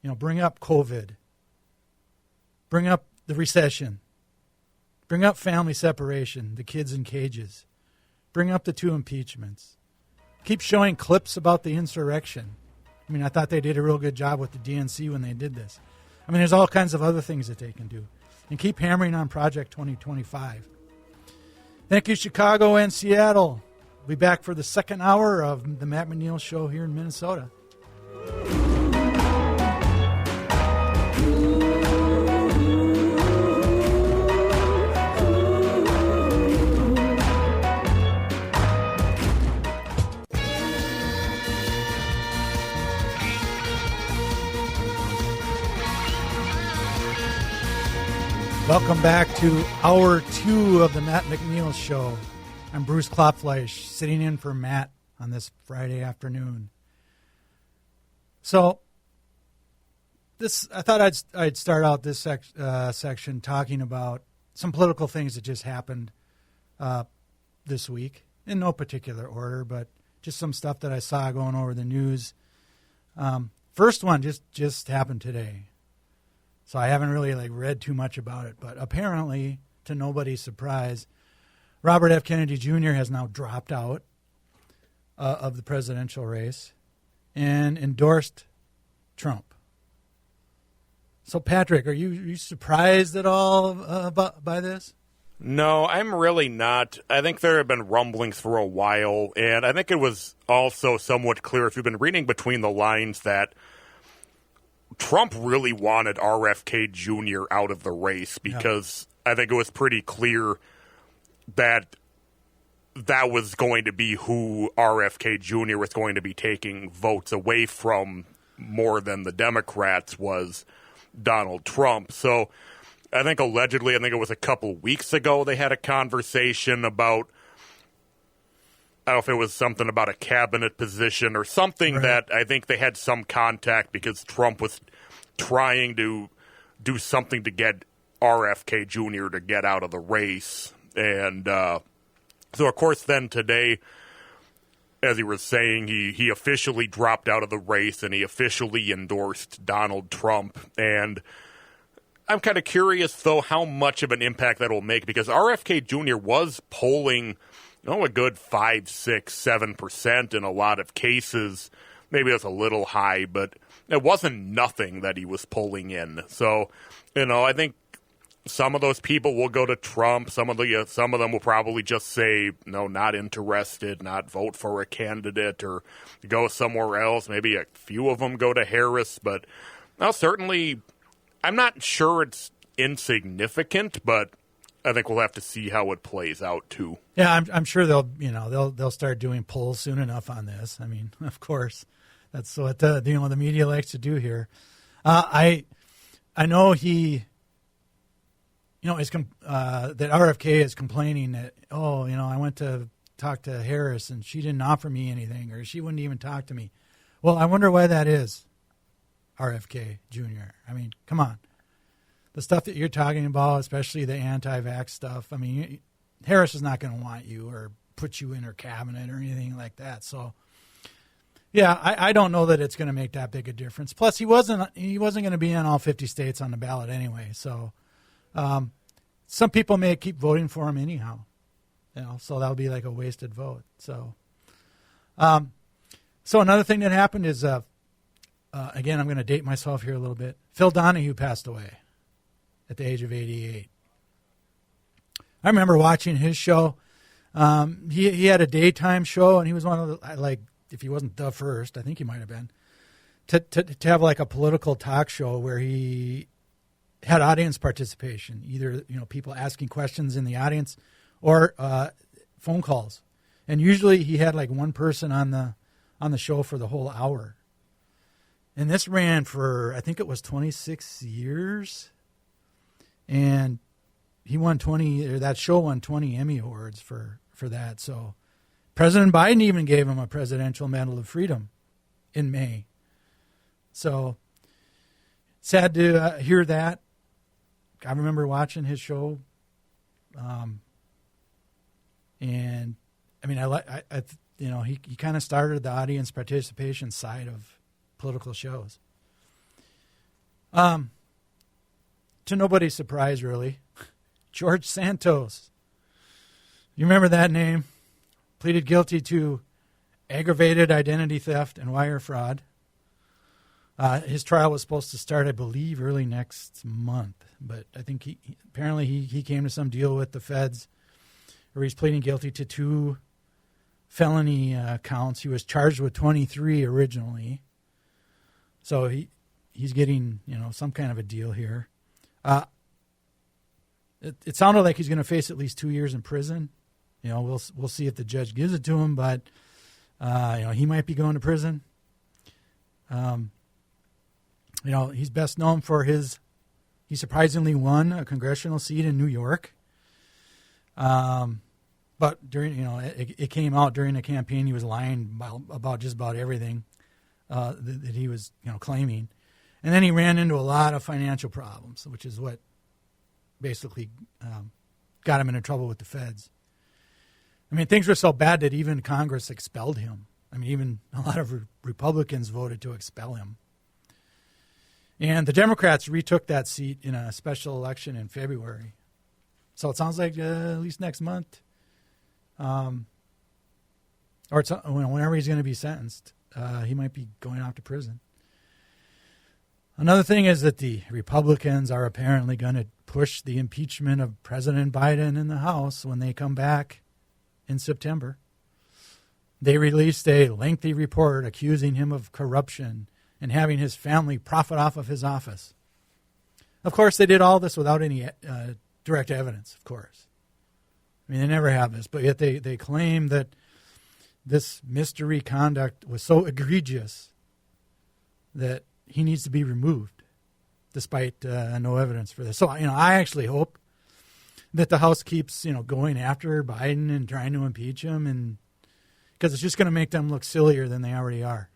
Bring up COVID. Bring up the recession. Bring up family separation, the kids in cages. Bring up the 2 impeachments. Keep showing clips about the insurrection. I thought they did a real good job with the DNC when they did this. There's all kinds of other things that they can do. And keep hammering on Project 2025. Thank you, Chicago and Seattle. We'll be back for the second hour of the Matt McNeil Show here in Minnesota. Welcome back to Hour 2 of the Matt McNeil Show. I'm Bruce Klopfleisch, sitting in for Matt on this Friday afternoon. So, I thought I'd start out this section talking about some political things that just happened this week, in no particular order, but just some stuff that I saw going over the news. First one just happened today. So I haven't really read too much about it, but apparently, to nobody's surprise, Robert F. Kennedy Jr. has now dropped out of the presidential race and endorsed Trump. So Patrick, are you surprised at all by this? No, I'm really not. I think there have been rumblings for a while, and I think it was also somewhat clear if you've been reading between the lines that Trump really wanted RFK Jr. out of the race because I think it was pretty clear that that was going to be who RFK Jr. was going to be taking votes away from more than the Democrats was Donald Trump. So I think allegedly, it was a couple weeks ago, they had a conversation about, I don't know if it was something about a cabinet position or something right. That I think they had some contact because Trump was trying to do something to get RFK Jr. to get out of the race. And so, of course, then today, as he was saying, he officially dropped out of the race and he officially endorsed Donald Trump. And I'm kind of curious, though, how much of an impact that will make because RFK Jr. was polling a good 5, 6, 7% in a lot of cases. Maybe that's a little high, but it wasn't nothing that he was pulling in. So, I think some of those people will go to Trump. Some of them will probably just say, no, not interested, not vote for a candidate or go somewhere else. Maybe a few of them go to Harris, but certainly I'm not sure it's insignificant, but I think we'll have to see how it plays out too. Yeah, I'm sure they'll start doing polls soon enough on this. Of course, that's what the media likes to do here. I know he, that RFK is complaining that I went to talk to Harris and she didn't offer me anything or she wouldn't even talk to me. Well, I wonder why that is, RFK Jr. Come on. The stuff that you're talking about, especially the anti-vax stuff, Harris is not going to want you or put you in her cabinet or anything like that. So, yeah, I don't know that it's going to make that big a difference. Plus, he wasn't going to be in all 50 states on the ballot anyway. So, some people may keep voting for him anyhow. So that'll be like a wasted vote. So, another thing that happened is, again, I'm going to date myself here a little bit. Phil Donahue passed away at the age of 88. I remember watching his show. He had a daytime show, and he was one of the, if he wasn't the first, I think he might have been, to have a political talk show where he had audience participation, either people asking questions in the audience or phone calls. And usually he had one person on the show for the whole hour. And this ran for, I think it was 26 years. And he won that show won 20 Emmy Awards for that. So President Biden even gave him a Presidential Medal of Freedom in May. So sad to hear that. I remember watching his show, and I mean, he kind of started the audience participation side of political shows. To nobody's surprise, really, George Santos. You remember that name? Pleaded guilty to aggravated identity theft and wire fraud. His trial was supposed to start, I believe, early next month, but I think he came to some deal with the feds, where he's pleading guilty to 2 felony counts. He was charged with 23 originally, so he's getting some kind of a deal here. It sounded like he's going to face at least 2 years in prison. We'll see if the judge gives it to him, but he might be going to prison. He's best known for he surprisingly won a congressional seat in New York. But during, it came out during the campaign he was lying about just about everything that he was, claiming. And then he ran into a lot of financial problems, which is what basically got him into trouble with the feds. I mean, things were so bad that even Congress expelled him. I mean, even a lot of Republicans voted to expel him. And the Democrats retook that seat in a special election in February. So it sounds like at least next month, or whenever he's going to be sentenced, he might be going off to prison. Another thing is that the Republicans are apparently going to push the impeachment of President Biden in the House when they come back in September. They released a lengthy report accusing him of corruption and having his family profit off of his office. Of course, they did all this without any direct evidence, of course. I mean, they never have this, but yet they claim that this mystery conduct was so egregious that he needs to be removed, despite no evidence for this. So, I actually hope that the House keeps, going after Biden and trying to impeach him, and because it's just going to make them look sillier than they already are.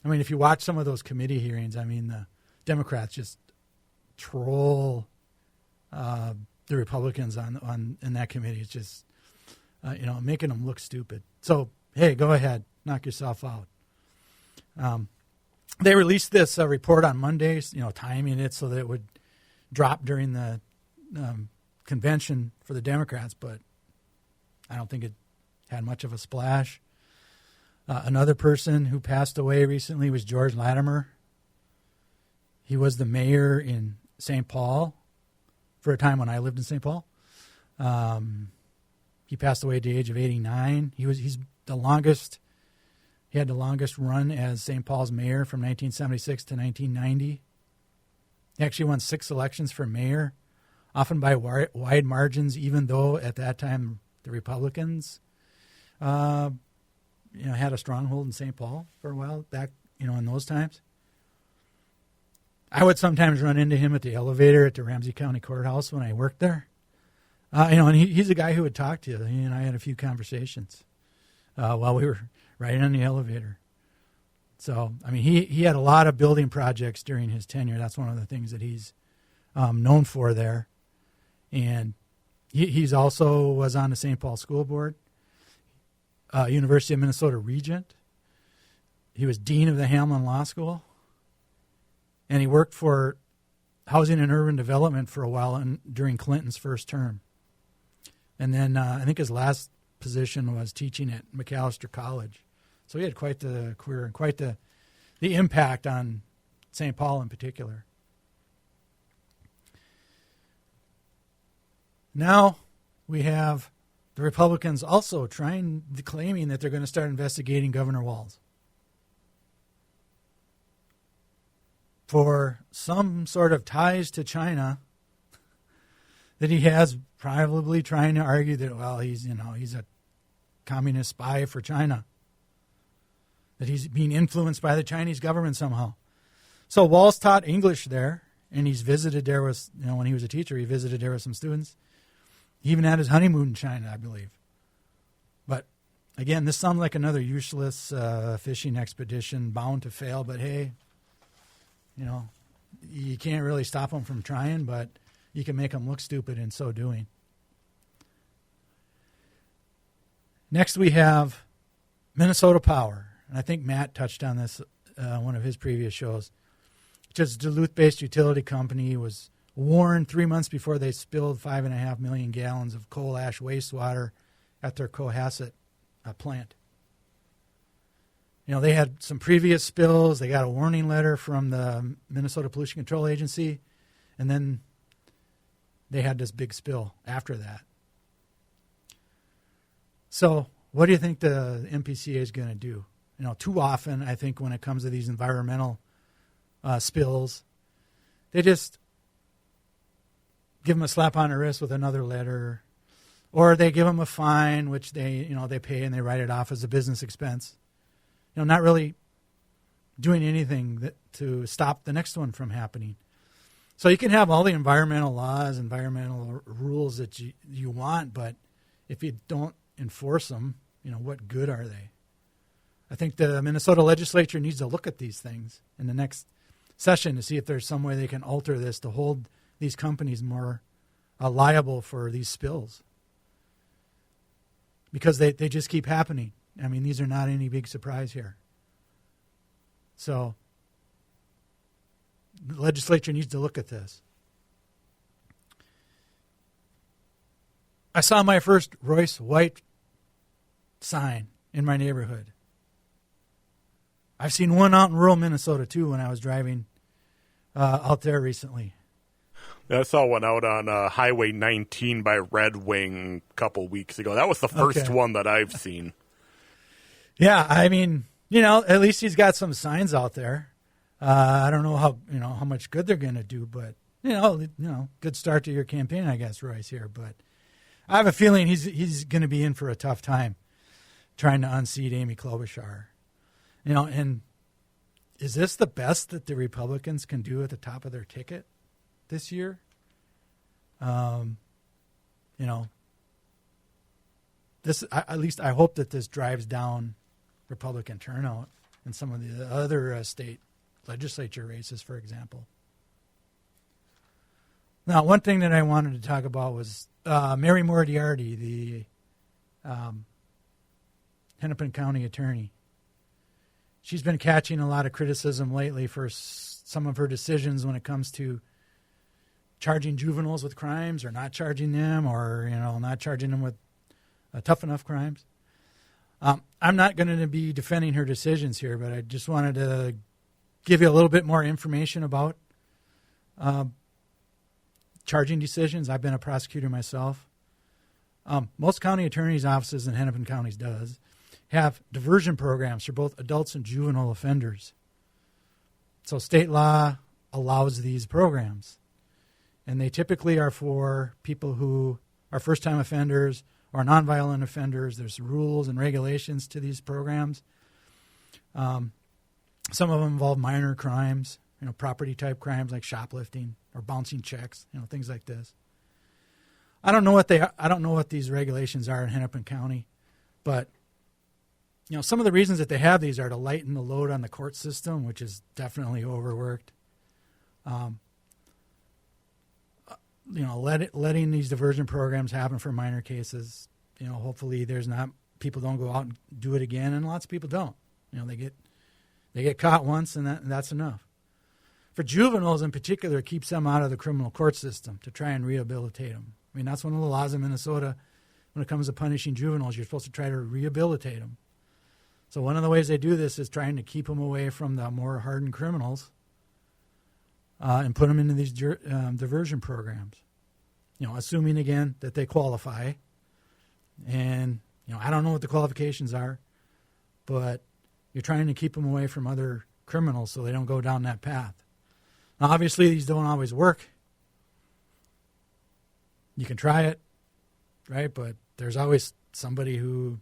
I mean, if you watch some of those committee hearings, I mean, the Democrats just troll the Republicans on in that committee. It's just, making them look stupid. So, hey, go ahead, knock yourself out. They released this report on Monday, timing it so that it would drop during the convention for the Democrats, but I don't think it had much of a splash. Another person who passed away recently was George Latimer. He was the mayor in St. Paul for a time when I lived in St. Paul. He passed away at the age of 89. He's the longest. He had the longest run as St. Paul's mayor from 1976 to 1990. He actually won 6 elections for mayor, often by wide margins, even though at that time the Republicans had a stronghold in St. Paul for a while back, in those times. I would sometimes run into him at the elevator at the Ramsey County Courthouse when I worked there. And he's a guy who would talk to you. He and I had a few conversations while we were riding on the elevator. So, I mean, he had a lot of building projects during his tenure. That's one of the things that he's known for there. And he's also was on the St. Paul School Board. University of Minnesota Regent. He was dean of the Hamlin Law School. And he worked for Housing and Urban Development for a while during Clinton's first term. And then I think his last position was teaching at McAllister College. So he had quite the career and quite the impact on St. Paul in particular. Now we have the Republicans also claiming that they're going to start investigating Governor Walz for some sort of ties to China that he has, probably trying to argue that, well, he's a communist spy for China, that he's being influenced by the Chinese government somehow. So Walz taught English there, and he's visited there with, when he was a teacher, he visited there with some students. He even had his honeymoon in China, I believe. But, again, this sounds like another useless fishing expedition bound to fail. But, hey, You know, you can't really stop them from trying, but you can make them look stupid in so doing. Next, we have Minnesota Power. And I think Matt touched on this one of his previous shows. Just a Duluth-based utility company was warned 3 months before they spilled 5.5 million gallons of coal ash wastewater at their Cohasset plant. You know, they had some previous spills. They got a warning letter from the Minnesota Pollution Control Agency, and then they had this big spill after that. So what do you think the MPCA is going to do? You know, too often, I think, when it comes to these environmental spills, they just give them a slap on the wrist with another letter, or they give them a fine, which they pay and they write it off as a business expense. You know, not really doing anything to stop the next one from happening. So you can have all the environmental laws, environmental rules that you want, but if you don't enforce them, you know, what good are they? I think the Minnesota legislature needs to look at these things in the next session to see if there's some way they can alter this to hold these companies more liable for these spills. Because they just keep happening. I mean, these are not any big surprise here. So the legislature needs to look at this. I saw my first Royce White sign in my neighborhood. I've seen one out in rural Minnesota, too, when I was driving out there recently. I saw one out on Highway 19 by Red Wing a couple weeks ago. That was the first one that I've seen. Yeah, I mean, you know, at least he's got some signs out there. I don't know how much good they're going to do, but you know, good start to your campaign, I guess, Royce here. But I have a feeling he's going to be in for a tough time trying to unseat Amy Klobuchar. You know, and is this the best that the Republicans can do at the top of their ticket this year? You know, this at least I hope that this drives down Republican turnout in some of the other state legislature races, for example. Now, one thing that I wanted to talk about was Mary Moriarty, the Hennepin County attorney. She's been catching a lot of criticism lately for some of her decisions when it comes to charging juveniles with crimes or not charging them, or not charging them with tough enough crimes. I'm not going to be defending her decisions here, but I just wanted to give you a little bit more information about charging decisions. I've been a prosecutor myself. Most county attorneys' offices in Hennepin counties have diversion programs for both adults and juvenile offenders. So state law allows these programs. And they typically are for people who are first-time offenders or nonviolent offenders. There's rules and regulations to these programs. Some of them involve minor crimes, property-type crimes like shoplifting or bouncing checks, things like this. I don't know what these regulations are in Hennepin County, but some of the reasons that they have these are to lighten the load on the court system, which is definitely overworked. Letting these diversion programs happen for minor cases. Hopefully people don't go out and do it again, and lots of people don't. They get caught once, and that's enough. For juveniles in particular, it keeps them out of the criminal court system to try and rehabilitate them. I mean, that's one of the laws in Minnesota when it comes to punishing juveniles. You're supposed to try to rehabilitate them. So one of the ways they do this is trying to keep them away from the more hardened criminals and put them into these diversion programs. Assuming, again, that they qualify. And, I don't know what the qualifications are, but you're trying to keep them away from other criminals so they don't go down that path. Now, obviously, these don't always work. You can try it, right? But there's always somebody who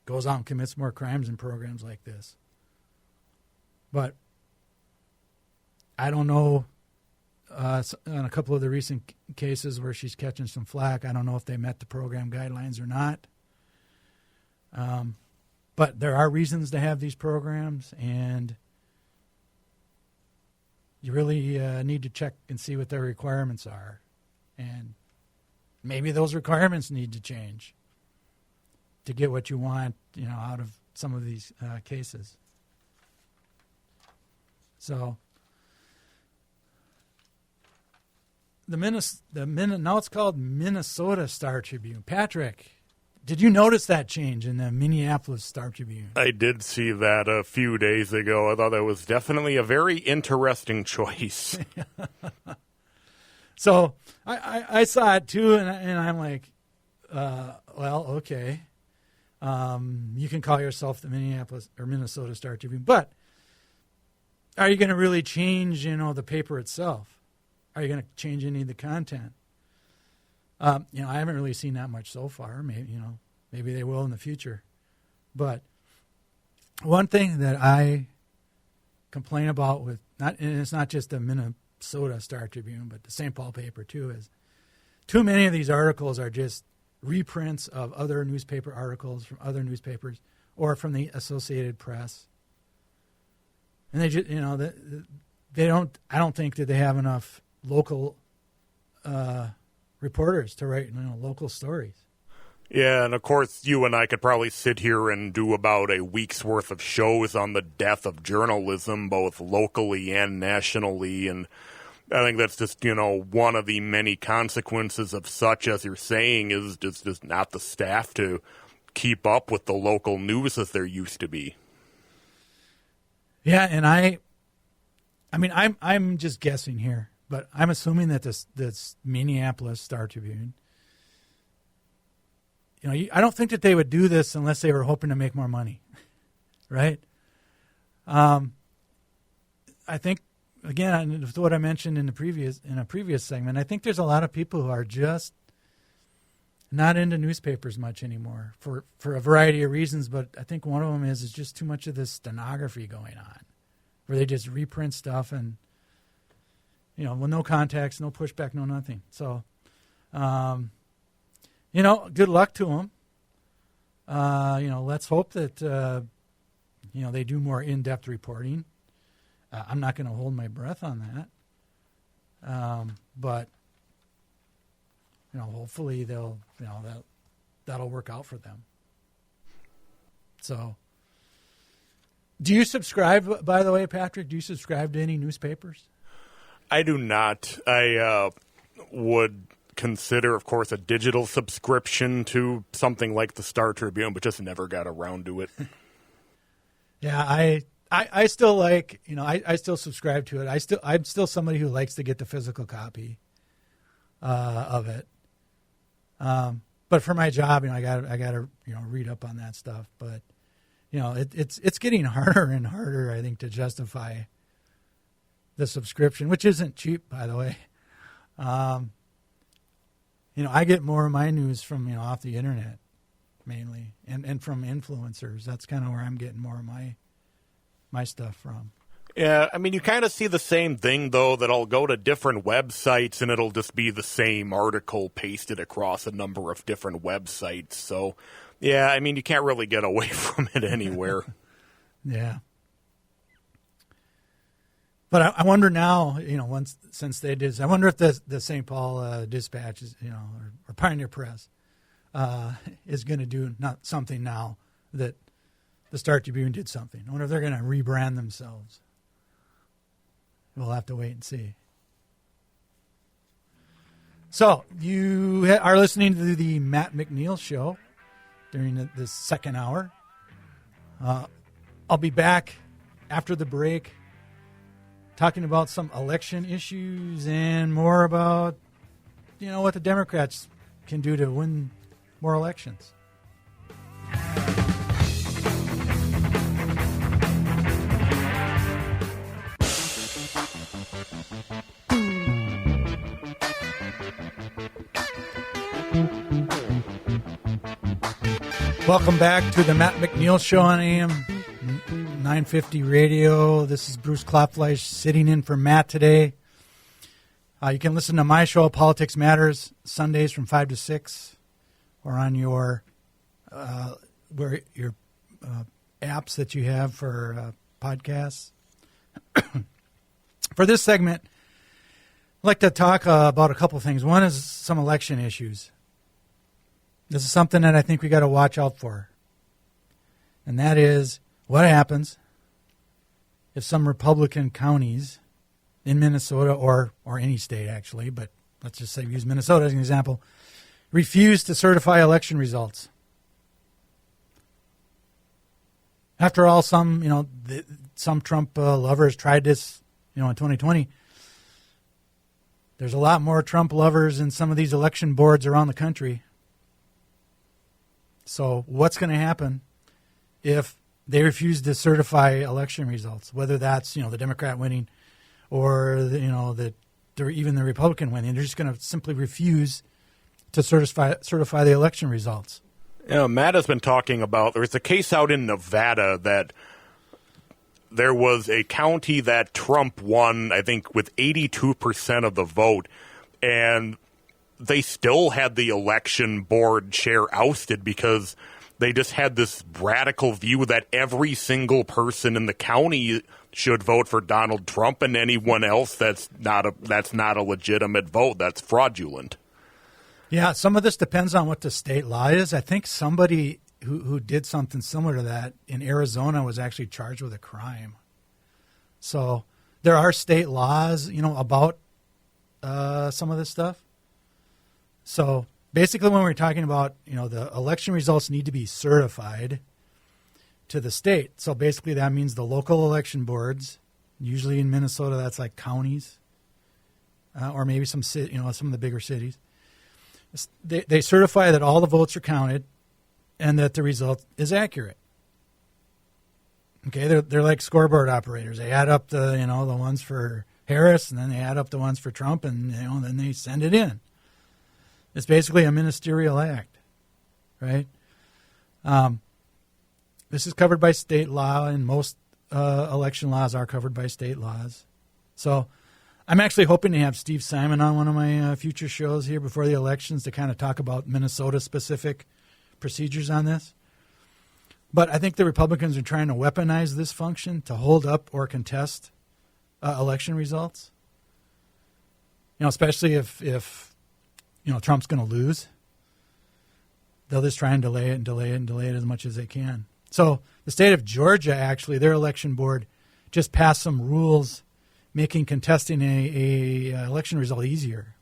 goes out and commits more crimes in programs like this. But I don't know, on a couple of the recent cases where she's catching some flack, I don't know if they met the program guidelines or not. But there are reasons to have these programs, and you really need to check and see what their requirements are. And maybe those requirements need to change to get what you want, out of some of these cases. So now it's called Minnesota Star Tribune. Patrick, did you notice that change in the Minneapolis Star Tribune? I did see that a few days ago. I thought that was definitely a very interesting choice. So I saw it too, and I'm like, well, okay. You can call yourself the Minneapolis or Minnesota Star Tribune, but are you going to really change, the paper itself? Are you going to change any of the content? I haven't really seen that much so far. Maybe they will in the future. But one thing that I complain about and it's not just the Minnesota Star Tribune, but the St. Paul paper too, is too many of these articles are just reprints of other newspaper articles from other newspapers or from the Associated Press. And they just, I don't think that they have enough local reporters to write, local stories. Yeah, and of course, you and I could probably sit here and do about a week's worth of shows on the death of journalism, both locally and nationally. And I think that's just, one of the many consequences of such, as you're saying, is just not the staff to keep up with the local news as there used to be. Yeah, and I'm just guessing here, but I'm assuming that this Minneapolis Star Tribune, I don't think that they would do this unless they were hoping to make more money, right? I think, again, with what I mentioned in a previous segment, I think there's a lot of people who are just not into newspapers much anymore for a variety of reasons, but I think one of them is just too much of this stenography going on, where they just reprint stuff and, with no context, no pushback, no nothing. So, good luck to them. Let's hope that, they do more in-depth reporting. I'm not going to hold my breath on that. But, hopefully that'll work out for them. So, do you subscribe, by the way, Patrick? Do you subscribe to any newspapers? I do not. I would consider, of course, a digital subscription to something like the Star Tribune, but just never got around to it. Yeah, I still like, I still subscribe to it. I'm still somebody who likes to get the physical copy of it. But for my job, I gotta read up on that stuff. But it's getting harder and harder, I think, to justify the subscription, which isn't cheap, by the way. I get more of my news from off the internet mainly, and from influencers. That's kind of where I'm getting more of my stuff from. Yeah, you kind of see the same thing, though, that I'll go to different websites and it'll just be the same article pasted across a number of different websites. So, yeah, you can't really get away from it anywhere. Yeah. But I wonder now, since they did, I wonder if the St. Paul Dispatch is, or Pioneer Press is going to do not something now that the Star Tribune did something. I wonder if they're going to rebrand themselves. We'll have to wait and see. So you are listening to the Matt McNeil Show during this second hour. I'll be back after the break talking about some election issues and more about, what the Democrats can do to win more elections. Welcome back to the Matt McNeil Show on AM 950 Radio. This is Bruce Klopfleisch sitting in for Matt today. You can listen to my show, Politics Matters, Sundays from 5 to 6, or on your apps that you have for podcasts. For this segment, I'd like to talk about a couple things. One is some election issues. This is something that I think we got to watch out for. And that is what happens if some Republican counties in Minnesota or any state actually, but let's just say use Minnesota as an example, refuse to certify election results. After all, some Trump lovers tried this, in 2020. There's a lot more Trump lovers in some of these election boards around the country. So what's going to happen if they refuse to certify election results, whether that's, the Democrat winning or, even the Republican winning? They're just going to simply refuse to certify the election results. Matt has been talking about, there's a case out in Nevada that there was a county that Trump won, I think, with 82% of the vote, and they still had the election board chair ousted because they just had this radical view that every single person in the county should vote for Donald Trump, and anyone else that's not a legitimate vote, that's fraudulent. Yeah, some of this depends on what the state law is. I think somebody who did something similar to that in Arizona was actually charged with a crime. So there are state laws, about some of this stuff. So basically when we're talking about, the election results need to be certified to the state. So basically that means the local election boards, usually in Minnesota that's like counties, or maybe some of the bigger cities. They certify that all the votes are counted and that the result is accurate. Okay, they're like scoreboard operators. They add up the the ones for Harris, and then they add up the ones for Trump, and then they send it in. It's basically a ministerial act, right? This is covered by state law, and most election laws are covered by state laws. So I'm actually hoping to have Steve Simon on one of my future shows here before the elections to kind of talk about Minnesota-specific procedures on this. But I think the Republicans are trying to weaponize this function to hold up or contest election results. Especially if Trump's going to lose. They'll just try and delay it as much as they can. So the state of Georgia, actually, their election board just passed some rules making contesting a election result easier.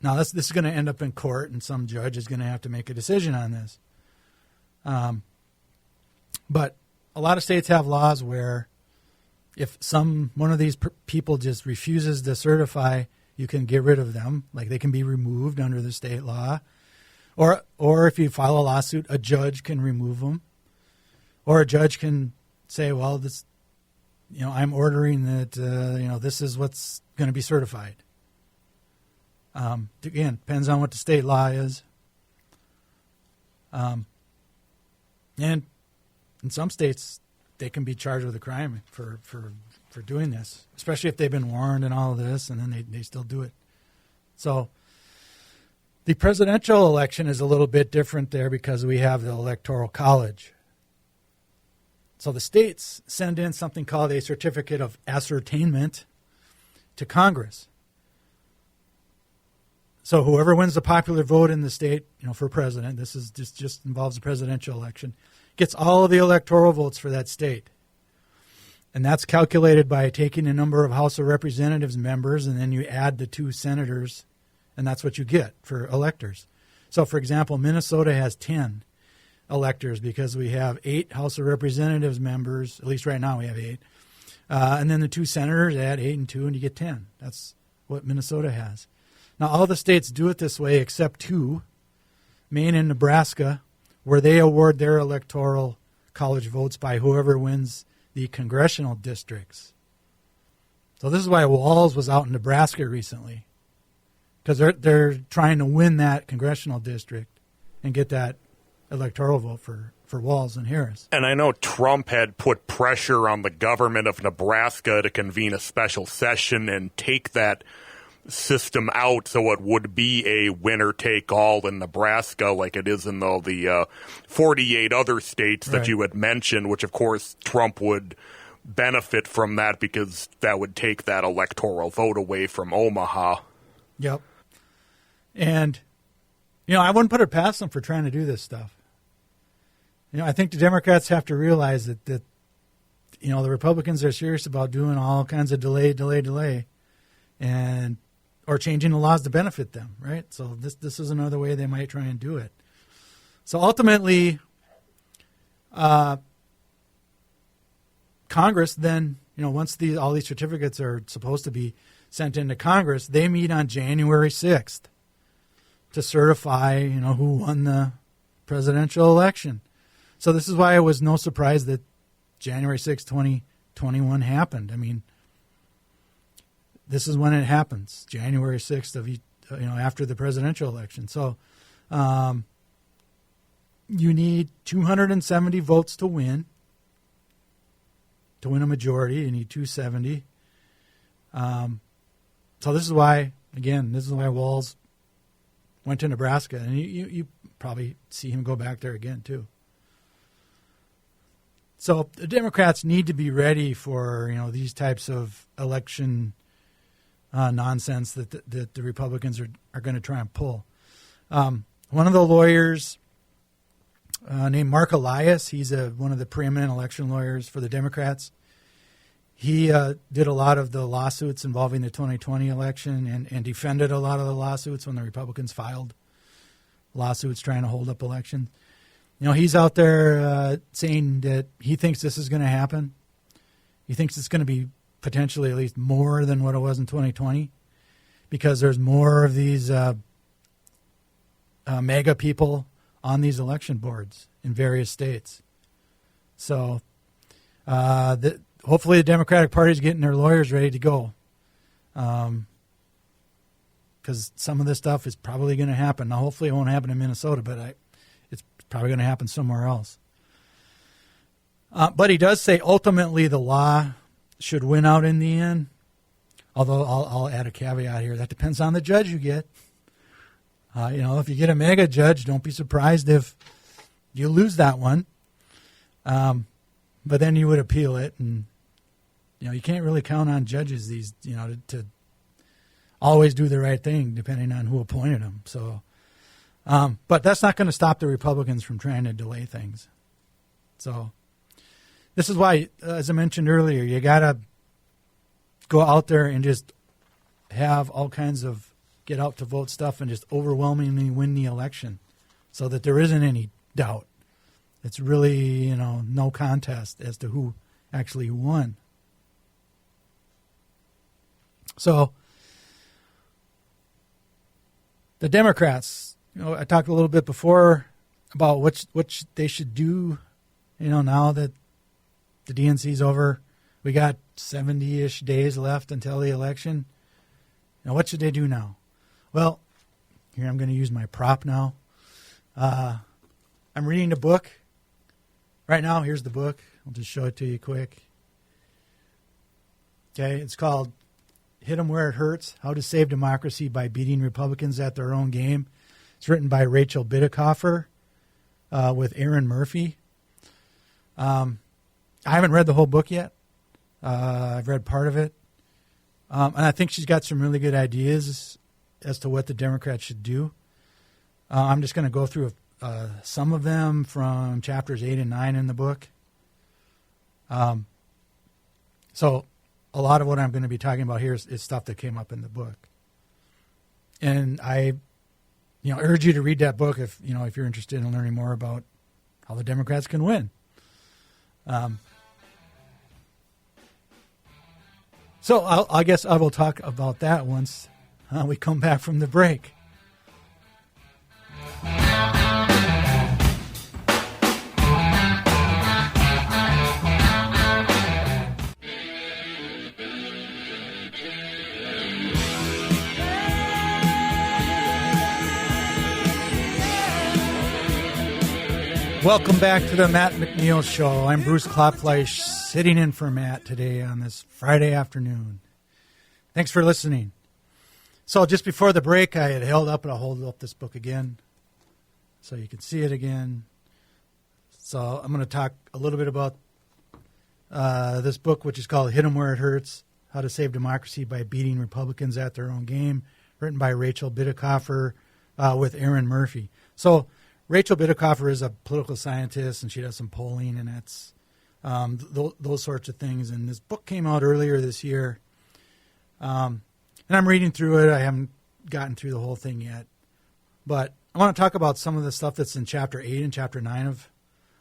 Now, this is going to end up in court, and some judge is going to have to make a decision on this. But a lot of states have laws where if one of these people just refuses to certify, you can get rid of them. Like they can be removed under the state law. Or if you file a lawsuit, a judge can remove them. Or a judge can say, well, this, I'm ordering that, this is what's going to be certified. Again, depends on what the state law is. And in some states, they can be charged with a crime for doing this, especially if they've been warned and all of this, and then they still do it. So the presidential election is a little bit different there because we have the Electoral College. So the states send in something called a certificate of ascertainment to Congress. So whoever wins the popular vote in the state, for president, this is just involves the presidential election, gets all of the electoral votes for that state. And that's calculated by taking the number of House of Representatives members, and then you add the 2 senators, and that's what you get for electors. So, for example, Minnesota has 10 electors because we have 8 House of Representatives members, at least right now we have 8. And then the 2 senators, add 8 and 2, and you get 10. That's what Minnesota has. Now, all the states do it this way except 2, Maine and Nebraska, where they award their electoral college votes by whoever wins the congressional districts. So this is why Walz was out in Nebraska recently, because they're trying to win that congressional district and get that electoral vote for Walz and Harris. And I know Trump had put pressure on the government of Nebraska to convene a special session and take that system out so it would be a winner-take-all in Nebraska like it is in the 48 other states that you had mentioned, which, of course, Trump would benefit from that because that would take that electoral vote away from Omaha. Yep. And, I wouldn't put it past them for trying to do this stuff. I think the Democrats have to realize that the Republicans are serious about doing all kinds of delay, and or changing the laws to benefit them, right? So this is another way they might try and do it. So ultimately, Congress then, once all these certificates are supposed to be sent into Congress, they meet on January 6th to certify, who won the presidential election. So this is why it was no surprise that January 6th, 2021 happened. I mean, this is when it happens, January 6th of after the presidential election. So you need 270 votes to win. To win a majority, you need 270. So this is why Walz went to Nebraska, and you probably see him go back there again too. So the Democrats need to be ready for these types of election nonsense that the Republicans are going to try and pull. One of the lawyers named Mark Elias, he's one of the preeminent election lawyers for the Democrats. He did a lot of the lawsuits involving the 2020 election and defended a lot of the lawsuits when the Republicans filed lawsuits trying to hold up elections. He's out there saying that he thinks this is going to happen. He thinks it's going to be potentially at least more than what it was in 2020 because there's more of these MAGA people on these election boards in various states. So hopefully the Democratic Party is getting their lawyers ready to go because some of this stuff is probably going to happen. Now, hopefully it won't happen in Minnesota, but it's probably going to happen somewhere else. But he does say ultimately the law should win out in the end, although I'll add a caveat here. That depends on the judge you get. If you get a mega judge, don't be surprised if you lose that one. But then you would appeal it, and you can't really count on judges to always do the right thing, depending on who appointed them. So, but that's not going to stop the Republicans from trying to delay things. So, this is why, as I mentioned earlier, you got to go out there and just have all kinds of get out to vote stuff and just overwhelmingly win the election so that there isn't any doubt. It's really, no contest as to who actually won. So the Democrats, I talked a little bit before about what they should do, now that the DNC's over. We got 70-ish days left until the election. Now, what should they do now? Well, here I'm going to use my prop now. I'm reading the book. Right now, here's the book. I'll just show it to you quick. Okay, it's called Hit 'em Where It Hurts, How to Save Democracy by Beating Republicans at Their Own Game. It's written by Rachel Bidikofer with Aaron Murphy. I haven't read the whole book yet. I've read part of it. And I think she's got some really good ideas as to what the Democrats should do. I'm just going to go through some of them from chapters 8 and 9 in the book. So a lot of what I'm going to be talking about here is stuff that came up in the book. And I, urge you to read that book if you're interested in learning more about how the Democrats can win. So I guess I will talk about that once we come back from the break. Welcome back to the Matt McNeil Show. I'm Bruce Klopfleisch, sitting in for Matt today on this Friday afternoon. Thanks for listening. So just before the break, I had held up, and I'll hold up this book again so you can see it again. So I'm going to talk a little bit about this book, which is called Hit 'em Where It Hurts, How to Save Democracy by Beating Republicans at Their Own Game, written by Rachel Bidikofer with Aaron Murphy. So Rachel Bidikofer is a political scientist, and she does some polling, and that's those sorts of things. And this book came out earlier this year, and I'm reading through it. I haven't gotten through the whole thing yet, but I want to talk about some of the stuff that's in Chapter 8 and Chapter 9 of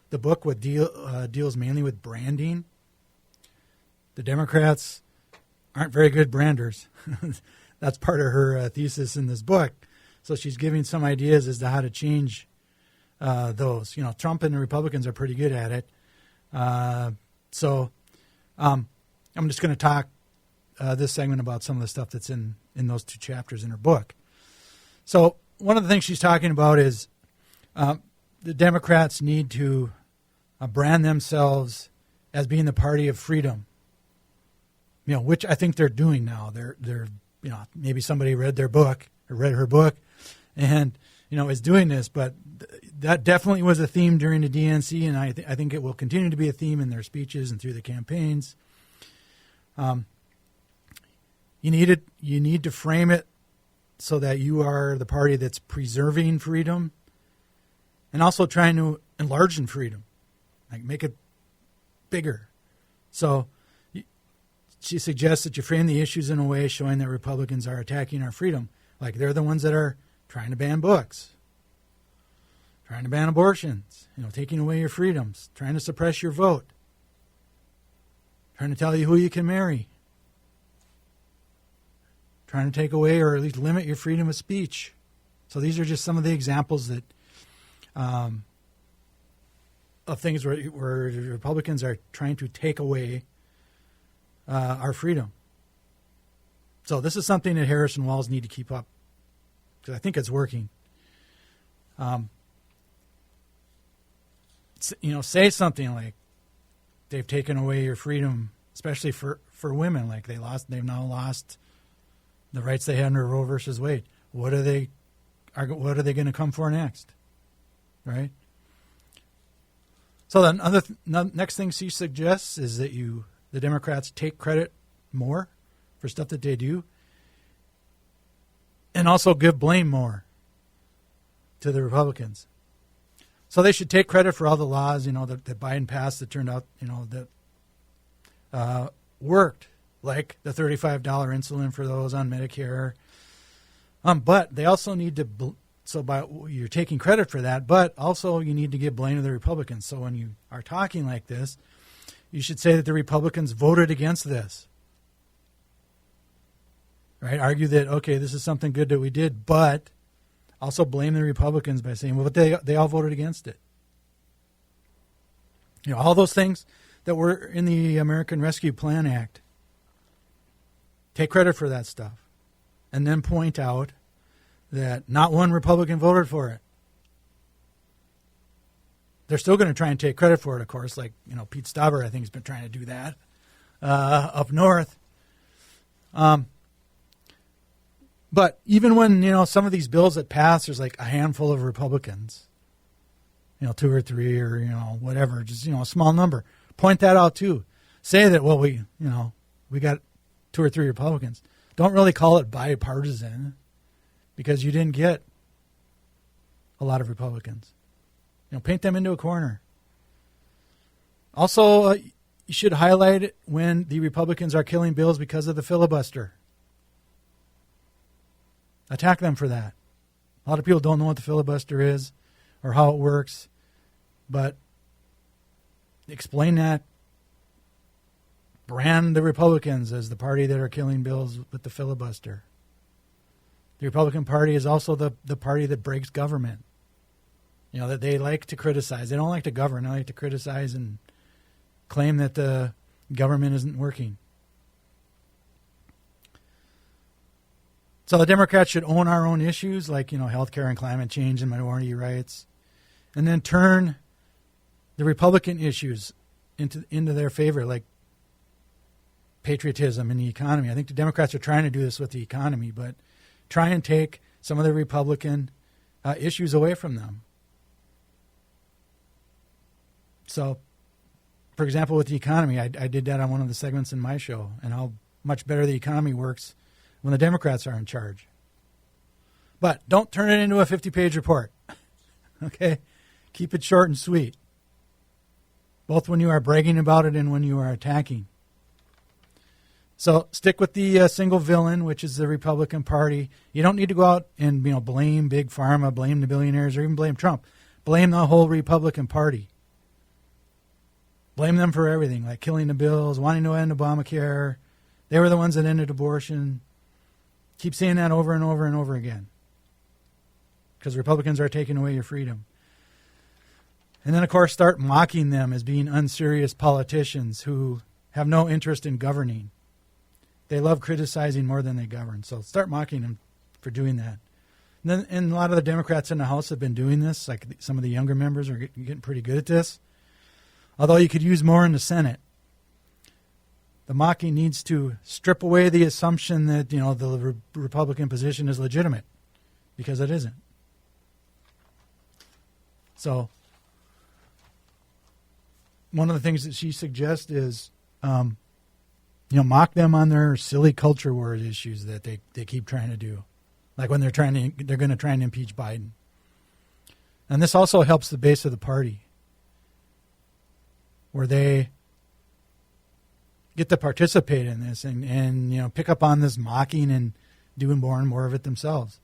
the book, what deals mainly with branding. The Democrats aren't very good branders. That's part of her thesis in this book. So she's giving some ideas as to how to change those. You know, Trump and the Republicans are pretty good at it. So I'm just going to talk this segment about some of the stuff that's in those two chapters in her book. So one of the things she's talking about is the Democrats need to brand themselves as being the party of freedom. You know, which I think they're doing now. They're you know, maybe somebody read their book or read her book, and you know is doing this. But that definitely was a theme during the DNC, and I think it will continue to be a theme in their speeches and through the campaigns. You need to frame it so that you are the party that's preserving freedom, and also trying to enlarge in freedom, like make it bigger. So she suggests that you frame the issues in a way showing that Republicans are attacking our freedom. Like they're the ones that are trying to ban books, trying to ban abortions, you know, taking away your freedoms, trying to suppress your vote, trying to tell you who you can marry, trying to take away or at least limit your freedom of speech. So these are just some of the examples that of things where Republicans are trying to take away our freedom. So this is something that Harris and Walz need to keep up, because I think it's working. You know, say something like they've taken away your freedom, especially for women. Like they've now lost the rights they had under Roe versus Wade. What are they going to come for next? Right. So the next thing she suggests is that the Democrats take credit more for stuff that they do, and also give blame more to the Republicans. So they should take credit for all the laws, you know, that Biden passed that turned out, you know, that worked, like the $35 insulin for those on Medicare. But they also need to, you're taking credit for that, but also you need to give blame to the Republicans. So when you are talking like this, you should say that the Republicans voted against this. Right? Argue that, okay, this is something good that we did, but also blame the Republicans by saying, well, but they all voted against it. You know, all those things that were in the American Rescue Plan Act. Take credit for that stuff. And then point out that not one Republican voted for it. They're still going to try and take credit for it, of course, like, you know, Pete Stauber, I think, has been trying to do that up north. But even when, you know, some of these bills that pass, there's like a handful of Republicans, you know, 2 or 3 or, you know, whatever, just, you know, a small number. Point that out, too. Say that, well, we got 2 or 3 Republicans. Don't really call it bipartisan, because you didn't get a lot of Republicans. You know, paint them into a corner. Also, you should highlight when the Republicans are killing bills because of the filibuster. Attack them for that. A lot of people don't know what the filibuster is or how it works, but explain that. Brand the Republicans as the party that are killing bills with the filibuster. The Republican Party is also the party that breaks government. You know, that they like to criticize. They don't like to govern. They like to criticize and claim that the government isn't working. So the Democrats should own our own issues, like, you know, healthcare and climate change and minority rights, and then turn the Republican issues into their favor, like patriotism and the economy. I think the Democrats are trying to do this with the economy, but try and take some of the Republican issues away from them. So for example, with the economy, I did that on one of the segments in my show, and how much better the economy works when the Democrats are in charge. But don't turn it into a 50-page report. Okay? Keep it short and sweet, both when you are bragging about it and when you are attacking. So stick with the single villain, which is the Republican Party. You don't need to go out and blame Big Pharma, blame the billionaires, or even blame Trump. Blame the whole Republican Party. Blame them for everything, like killing the bills, wanting to end Obamacare. They were the ones that ended abortion. Keep saying that over and over and over again, because Republicans are taking away your freedom. And then, of course, start mocking them as being unserious politicians who have no interest in governing. They love criticizing more than they govern. So start mocking them for doing that. And a lot of the Democrats in the House have been doing this. Like some of the younger members are getting pretty good at this. Although you could use more in the Senate. The mocking needs to strip away the assumption that, the Republican position is legitimate, because it isn't. So one of the things that she suggests is, mock them on their silly culture war issues that they keep trying to do, like when they're going to try and impeach Biden. And this also helps the base of the party, where they get to participate in this and pick up on this mocking and doing more and more of it themselves.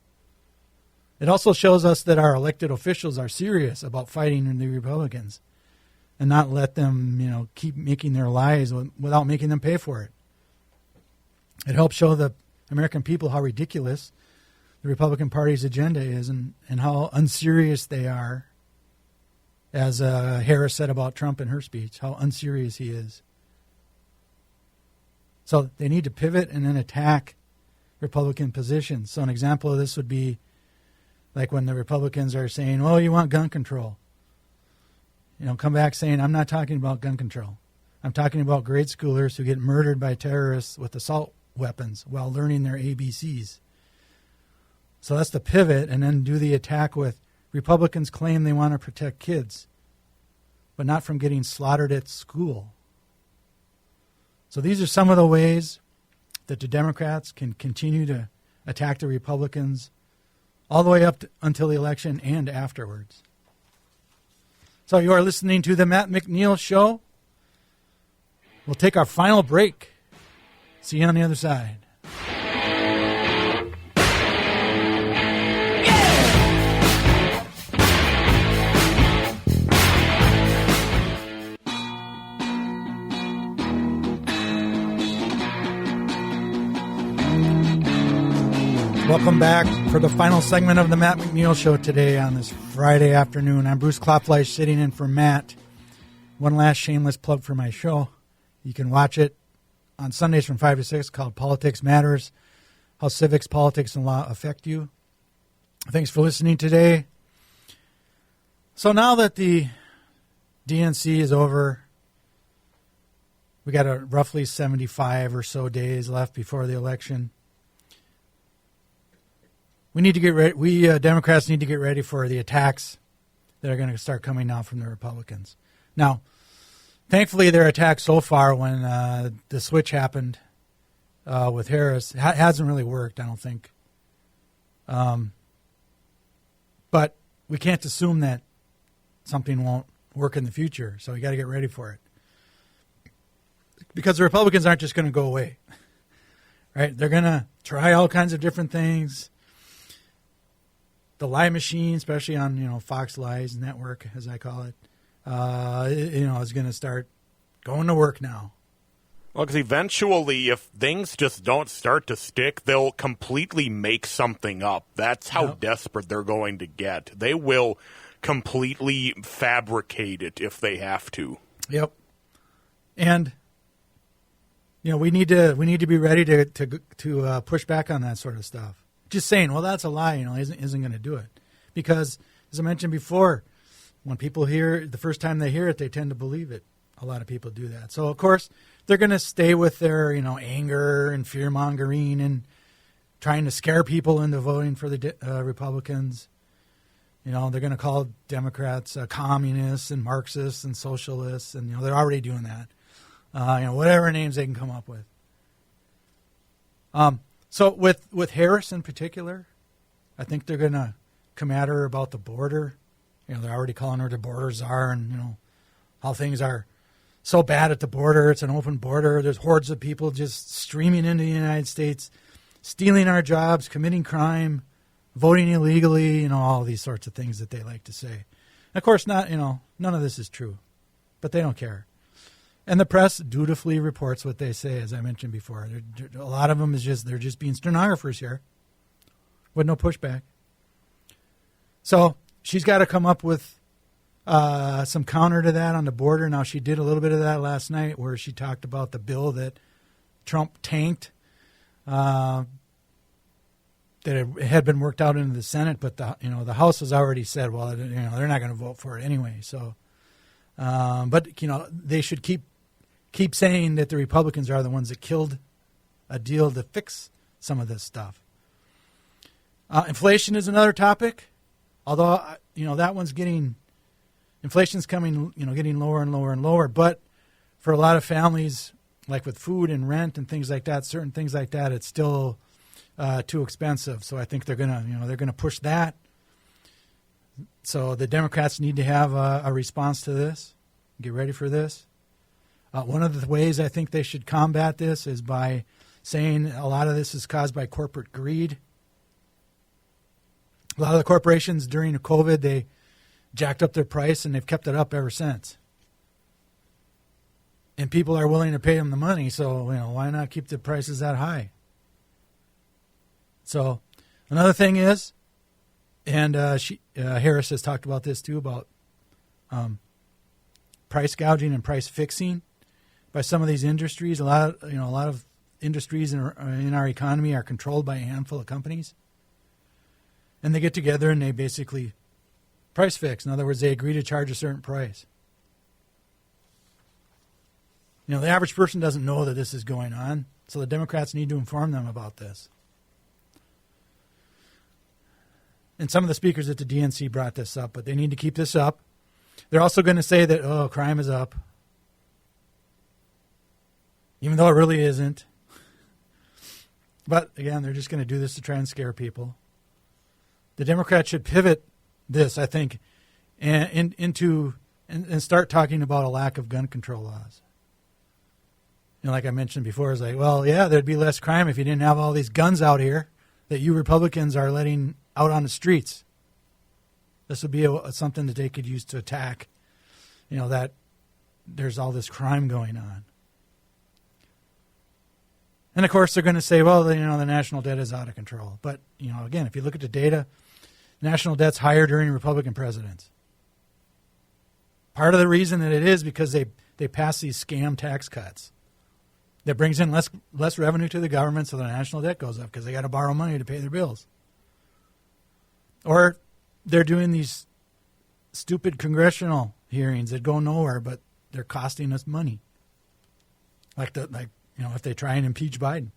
It also shows us that our elected officials are serious about fighting the Republicans, and not let them, keep making their lies without making them pay for it. It helps show the American people how ridiculous the Republican Party's agenda is, and how unserious they are, as Harris said about Trump in her speech, how unserious he is. So they need to pivot and then attack Republican positions. So an example of this would be like when the Republicans are saying, "Oh, you want gun control." Come back saying, "I'm not talking about gun control. I'm talking about grade schoolers who get murdered by terrorists with assault weapons while learning their ABCs." So that's the pivot, and then do the attack with Republicans claim they want to protect kids, but not from getting slaughtered at school. So these are some of the ways that the Democrats can continue to attack the Republicans all the way up until the election and afterwards. So you are listening to the Matt McNeil Show. We'll take our final break. See you on the other side. Welcome back for the final segment of the Matt McNeil Show today on this Friday afternoon. I'm Bruce Klopfleisch, sitting in for Matt. One last shameless plug for my show. You can watch it on Sundays from 5 to 6, called Politics Matters, How Civics, Politics, and Law Affect You. Thanks for listening today. So now that the DNC is over, we got roughly 75 or so days left before the election. We need to get ready. We Democrats need to get ready for the attacks that are going to start coming now from the Republicans. Now, thankfully, their attack so far, when the switch happened with Harris, hasn't really worked, I don't think. But we can't assume that something won't work in the future, so we got to get ready for it. Because the Republicans aren't just going to go away, right? They're going to try all kinds of different things. The lie machine, especially on Fox Lies Network, as I call it, is going to start going to work now. Well, because eventually, if things just don't start to stick, they'll completely make something up. That's how desperate they're going to get. They will completely fabricate it if they have to. Yep. And we need to be ready to push back on that sort of stuff. Just saying, well, that's a lie, isn't going to do it. Because, as I mentioned before, when people hear the first time they hear it, they tend to believe it. A lot of people do that. So, of course, they're going to stay with their, anger and fear-mongering and trying to scare people into voting for the Republicans. They're going to call Democrats communists and Marxists and socialists, and they're already doing that. Whatever names they can come up with. So with Harris in particular, I think they're going to come at her about the border. They're already calling her the border czar, and how things are so bad at the border. It's an open border. There's hordes of people just streaming into the United States, stealing our jobs, committing crime, voting illegally, all these sorts of things that they like to say. And of course, none of this is true, but they don't care. And the press dutifully reports what they say, as I mentioned before. A lot of them they're just being stenographers here with no pushback. So she's got to come up with some counter to that on the border. Now, she did a little bit of that last night where she talked about the bill that Trump tanked, that it had been worked out into the Senate, but the House has already said, well, they're not going to vote for it anyway. So, but they should keep saying that the Republicans are the ones that killed a deal to fix some of this stuff. Inflation is another topic, although that one's inflation's coming, getting lower and lower and lower. But for a lot of families, like with food and rent and things like that, certain things like that, it's still too expensive. So I think they're gonna push that. So the Democrats need to have a response to this. Get ready for this. One of the ways I think they should combat this is by saying a lot of this is caused by corporate greed. A lot of the corporations during COVID, they jacked up their price and they've kept it up ever since. And people are willing to pay them the money, so why not keep the prices that high? So another thing is, and Harris has talked about this too, about price gouging and price fixing by some of these industries. A lot of industries in our economy are controlled by a handful of companies, and they get together and they basically price fix. In other words, they agree to charge a certain price. The average person doesn't know that this is going on, so the Democrats need to inform them about this. And some of the speakers at the DNC brought this up, but they need to keep this up. They're also going to say that, crime is up, even though it really isn't. But, again, they're just going to do this to try and scare people. The Democrats should pivot this, I think, and start talking about a lack of gun control laws. Like I mentioned before, it's like, well, yeah, there'd be less crime if you didn't have all these guns out here that you Republicans are letting out on the streets. This would be something that they could use to attack, that there's all this crime going on. And, of course, they're going to say, well, the national debt is out of control. But, again, if you look at the data, national debt's higher during Republican presidents. Part of the reason that it is because they pass these scam tax cuts that brings in less revenue to the government, so the national debt goes up because they got to borrow money to pay their bills. Or they're doing these stupid congressional hearings that go nowhere, but they're costing us money. If they try and impeach Biden.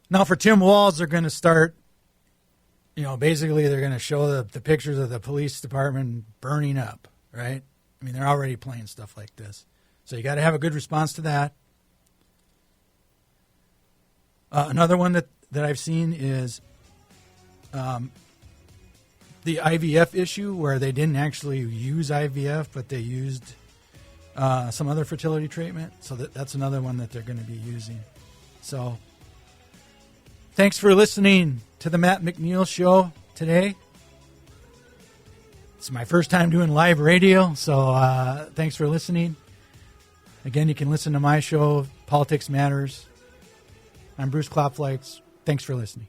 Now for Tim Walz, they're going to start, basically they're going to show the pictures of the police department burning up, right? I mean, they're already playing stuff like this. So you got to have a good response to that. Another one that I've seen is the IVF issue, where they didn't actually use IVF, but they used some other fertility treatment. So that's another one that they're going to be using. So thanks for listening to the Matt McNeil Show today. It's my first time doing live radio, so thanks for listening. Again, you can listen to my show, Politics Matters. I'm Bruce Klopfleisch. Thanks for listening.